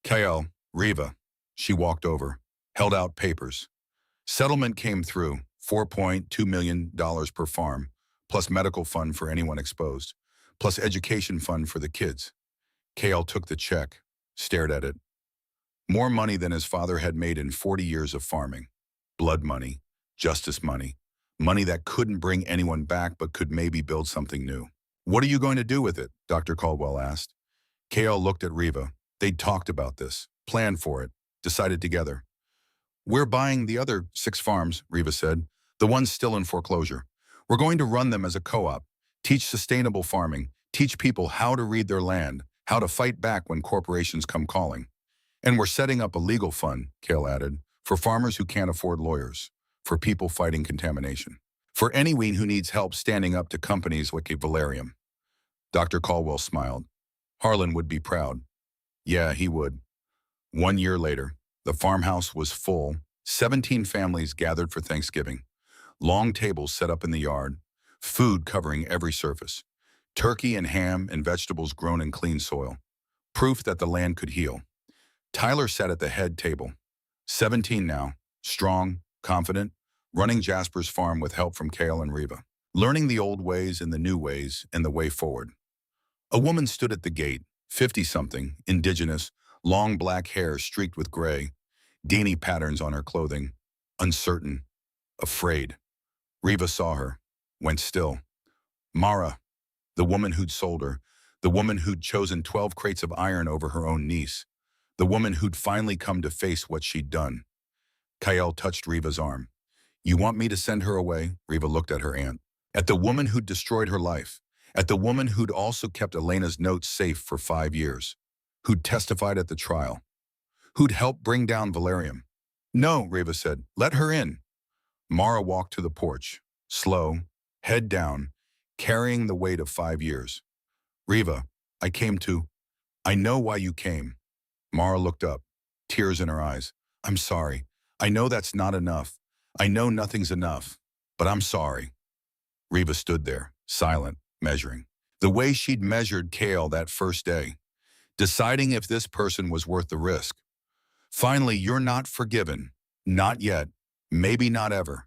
Kael, Reva, she walked over, held out papers. Settlement came through, $4.2 million per farm, plus medical fund for anyone exposed, plus education fund for the kids. Kael took the check, stared at it. More money than his father had made in 40 years of farming. Blood money, justice money, money that couldn't bring anyone back but could maybe build something new. What are you going to do with it? Dr. Caldwell asked. Kael looked at Reva. They'd talked about this, planned for it, decided together. We're buying the other 6 farms, Reva said, the ones still in foreclosure. We're going to run them as a co-op, teach sustainable farming, teach people how to read their land, how to fight back when corporations come calling. And we're setting up a legal fund, Kael added, for farmers who can't afford lawyers, for people fighting contamination, for anyone who needs help standing up to companies like Valerium. Dr. Caldwell smiled. Harlan would be proud. Yeah, he would. 1 year later, the farmhouse was full. 17 families gathered for Thanksgiving. Long tables set up in the yard, food covering every surface. Turkey and ham and vegetables grown in clean soil. Proof that the land could heal. Tyler sat at the head table. 17 now, strong, confident, running Jasper's farm with help from Kale and Reva. Learning the old ways and the new ways and the way forward. A woman stood at the gate, 50-something, indigenous, long black hair streaked with gray, dainty patterns on her clothing, uncertain, afraid. Reva saw her, went still. Mara, the woman who'd sold her, the woman who'd chosen 12 crates of iron over her own niece, the woman who'd finally come to face what she'd done. Kyle touched Reva's arm. You want me to send her away? Reva looked at her aunt. At the woman who'd destroyed her life, at the woman who'd also kept Elena's notes safe for 5 years, who'd testified at the trial, who'd helped bring down Valerium. No, Reva said, let her in. Mara walked to the porch, slow, head down, carrying the weight of 5 years. Reva, I know why you came. Mara looked up, tears in her eyes. I'm sorry. I know that's not enough. I know nothing's enough, but I'm sorry. Reva stood there, silent, measuring. The way she'd measured Kale that first day, deciding if this person was worth the risk. Finally, you're not forgiven. Not yet. Maybe not ever.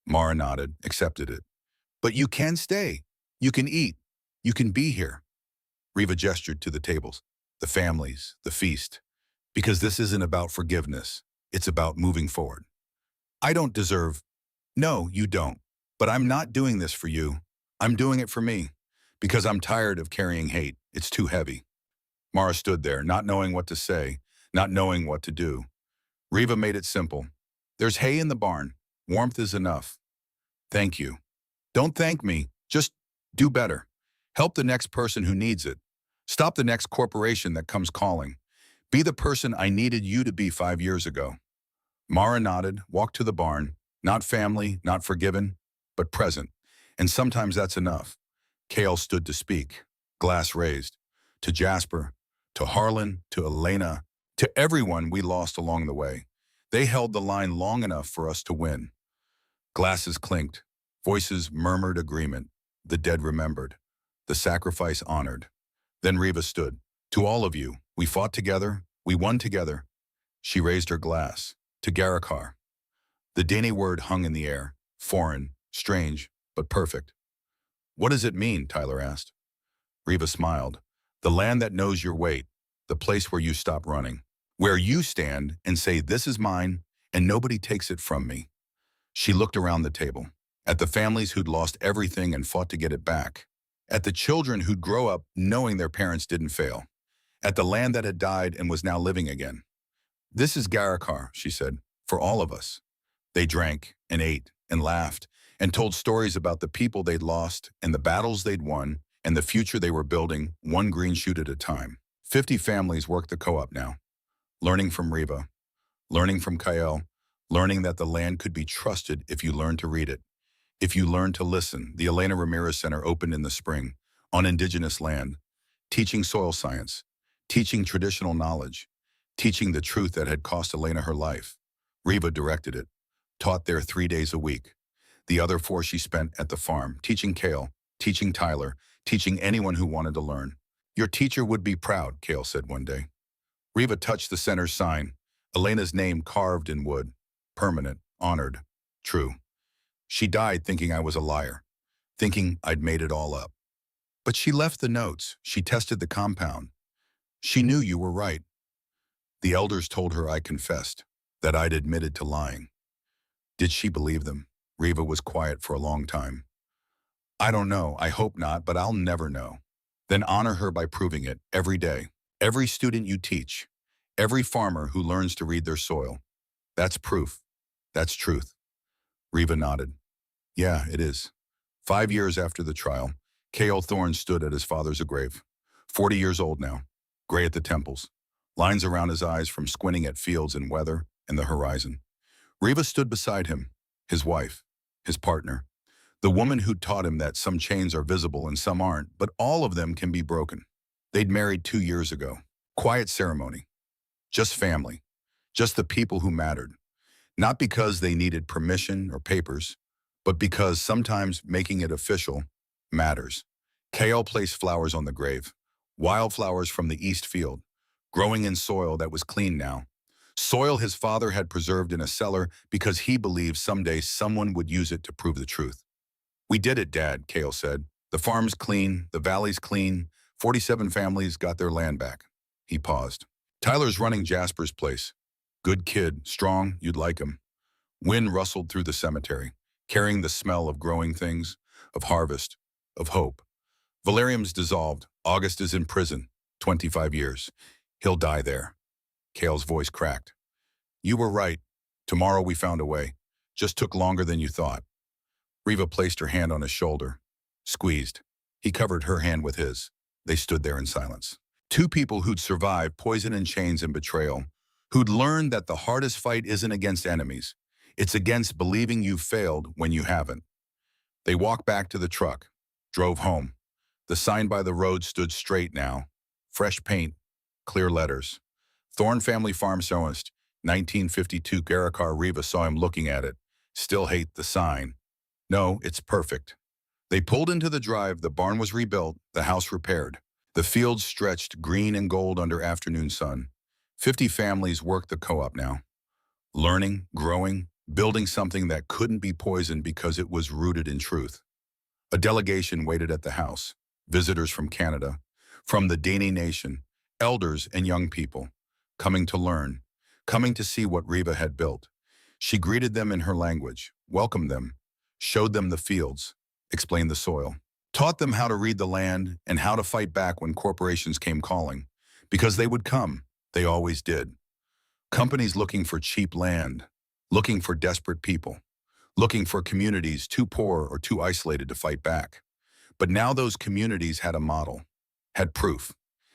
Mara nodded, accepted it. But you can stay. You can eat. You can be here. Reva gestured to the tables, the families, the feast. Because this isn't about forgiveness. It's about moving forward. I don't deserve. No, you don't. But I'm not doing this for you. I'm doing it for me. Because I'm tired of carrying hate. It's too heavy. Mara stood there, not knowing what to say, not knowing what to do. Reva made it simple. There's hay in the barn. Warmth is enough. Thank you. Don't thank me. Just do better. Help the next person who needs it. Stop the next corporation that comes calling. Be the person I needed you to be 5 years ago. Mara nodded, walked to the barn. Not family, not forgiven, but present. And sometimes that's enough. Kale stood to speak, glass raised. To Jasper, to Harlan, to Elena, to everyone we lost along the way. They held the line long enough for us to win. Glasses clinked. Voices murmured agreement. The dead remembered. The sacrifice honored. Then Reva stood. To all of you, we fought together. We won together. She raised her glass. To Garakar. The Dani word hung in the air. Foreign, strange, but perfect. What does it mean? Tyler asked. Reva smiled. The land that knows your weight. The place where you stop running. Where you stand and say, this is mine, and nobody takes it from me. She looked around the table. At the families who'd lost everything and fought to get it back. At the children who'd grow up knowing their parents didn't fail. At the land that had died and was now living again. This is Garakar, she said, for all of us. They drank and ate and laughed and told stories about the people they'd lost and the battles they'd won and the future they were building, one green shoot at a time. 50 families work the co-op now. Learning from Reva, learning from Kyle, learning that the land could be trusted if you learned to read it. If you learned to listen, the Elena Ramirez Center opened in the spring, on indigenous land, teaching soil science, teaching traditional knowledge, teaching the truth that had cost Elena her life. Reva directed it, taught there 3 days a week. The other 4 she spent at the farm, teaching Kale, teaching Tyler, teaching anyone who wanted to learn. Your teacher would be proud, Kale said one day. Reva touched the center's sign, Elena's name carved in wood, permanent, honored, true. She died thinking I was a liar, thinking I'd made it all up. But she left the notes. She tested the compound. She knew you were right. The elders told her I confessed, that I'd admitted to lying. Did she believe them? Reva was quiet for a long time. I don't know. I hope not, but I'll never know. Then honor her by proving it every day. Every student you teach, every farmer who learns to read their soil. That's proof. That's truth. Reva nodded. Yeah, it is. 5 years after the trial, K.O. Thorne stood at his father's grave. 40 years old now, gray at the temples, lines around his eyes from squinting at fields and weather and the horizon. Reva stood beside him, his wife, his partner, the woman who taught him that some chains are visible and some aren't, but all of them can be broken. They'd married 2 years ago. Quiet ceremony. Just family. Just the people who mattered. Not because they needed permission or papers, but because sometimes making it official matters. KL placed flowers on the grave. Wildflowers from the east field, growing in soil that was clean now. Soil his father had preserved in a cellar because he believed someday someone would use it to prove the truth. "We did it, Dad," Cale said. "The farm's clean, the valley's clean, 47 families got their land back." He paused. "Tyler's running Jasper's place. Good kid, strong, you'd like him." Wind rustled through the cemetery, carrying the smell of growing things, of harvest, of hope. "Valerium's dissolved. August is in prison. 25 years. He'll die there." Cale's voice cracked. "You were right. Tomorrow we found a way. Just took longer than you thought." Riva placed her hand on his shoulder. Squeezed. He covered her hand with his. They stood there in silence. Two people who'd survived poison and chains and betrayal, who'd learned that the hardest fight isn't against enemies. It's against believing you've failed when you haven't. They walked back to the truck, drove home. The sign by the road stood straight now. Fresh paint, clear letters. Thorne Family Farm Sewist, 1952. Garakar. Riva saw him looking at it. "Still hate the sign." "No, it's perfect." They pulled into the drive. The barn was rebuilt, the house repaired. The fields stretched green and gold under afternoon sun. 50 families worked the co-op now. Learning, growing, building something that couldn't be poisoned because it was rooted in truth. A delegation waited at the house. Visitors from Canada, from the Dani nation, elders and young people, coming to learn, coming to see what Riva had built. She greeted them in her language, welcomed them, showed them the fields, explained the soil, taught them how to read the land and how to fight back when corporations came calling. Because they would come, they always did. Companies looking for cheap land, looking for desperate people, looking for communities too poor or too isolated to fight back. But now those communities had a model, had proof,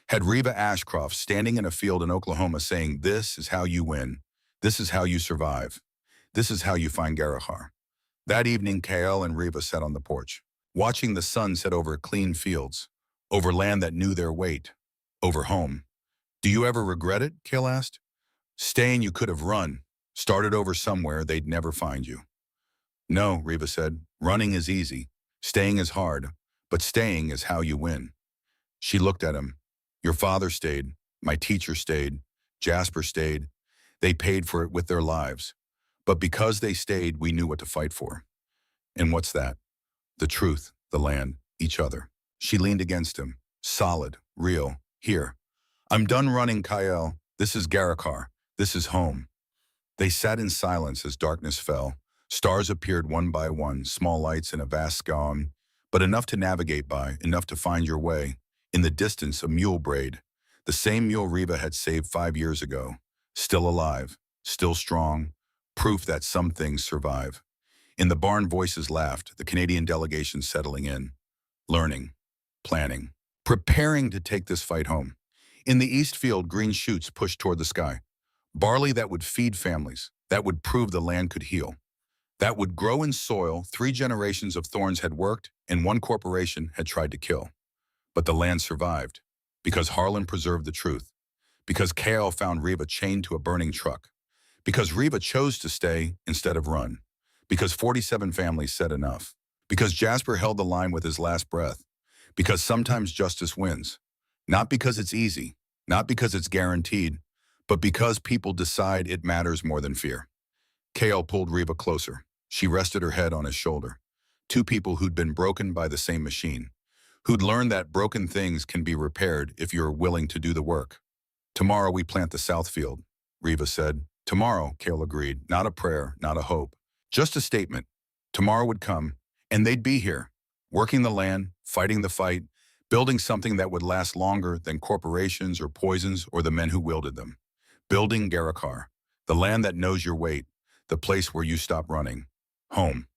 had Riva Ashcroft standing in a field in Oklahoma saying, "This is how you win. This is how you survive. This is how you find Garahar." That evening, Kael and Riva sat on the porch, watching the sun set over clean fields, over land that knew their weight, over home. "Do you ever regret it?" Kael asked. "Staying, you could have run, started over somewhere they'd never find you." "No," Riva said. "Running is easy. Staying is hard. But staying is how you win." She looked at him. "Your father stayed. My teacher stayed. Jasper stayed. They paid for it with their lives. But because they stayed, we knew what to fight for." "And what's that?" "The truth, the land, each other." She leaned against him. Solid, real. "Here. I'm done running, Kael. This is Garakar. This is home." They sat in silence as darkness fell. Stars appeared one by one, small lights in a vast sky, but enough to navigate by, enough to find your way. In the distance, a mule brayed. The same mule Riva had saved 5 years ago. Still alive, still strong, proof that some things survive. In the barn, voices laughed, the Canadian delegation settling in, learning, planning, preparing to take this fight home. In the east field, green shoots pushed toward the sky. Barley that would feed families, that would prove the land could heal, that would grow in soil 3 generations of Thorns had worked and 1 corporation had tried to kill. But the land survived, because Harlan preserved the truth, because Kael found Riva chained to a burning truck, because Riva chose to stay instead of run, because 47 families said enough, because Jasper held the line with his last breath, because sometimes justice wins, not because it's easy, not because it's guaranteed, but because people decide it matters more than fear. Kael pulled Riva closer. She rested her head on his shoulder. Two people who'd been broken by the same machine, who'd learned that broken things can be repaired if you're willing to do the work. "Tomorrow we plant the south field," Riva said. "Tomorrow," Kael agreed. Not a prayer, not a hope, just a statement. Tomorrow would come, and they'd be here, working the land, fighting the fight, building something that would last longer than corporations or poisons or the men who wielded them. Building Garakar, the land that knows your weight, the place where you stop running. Home.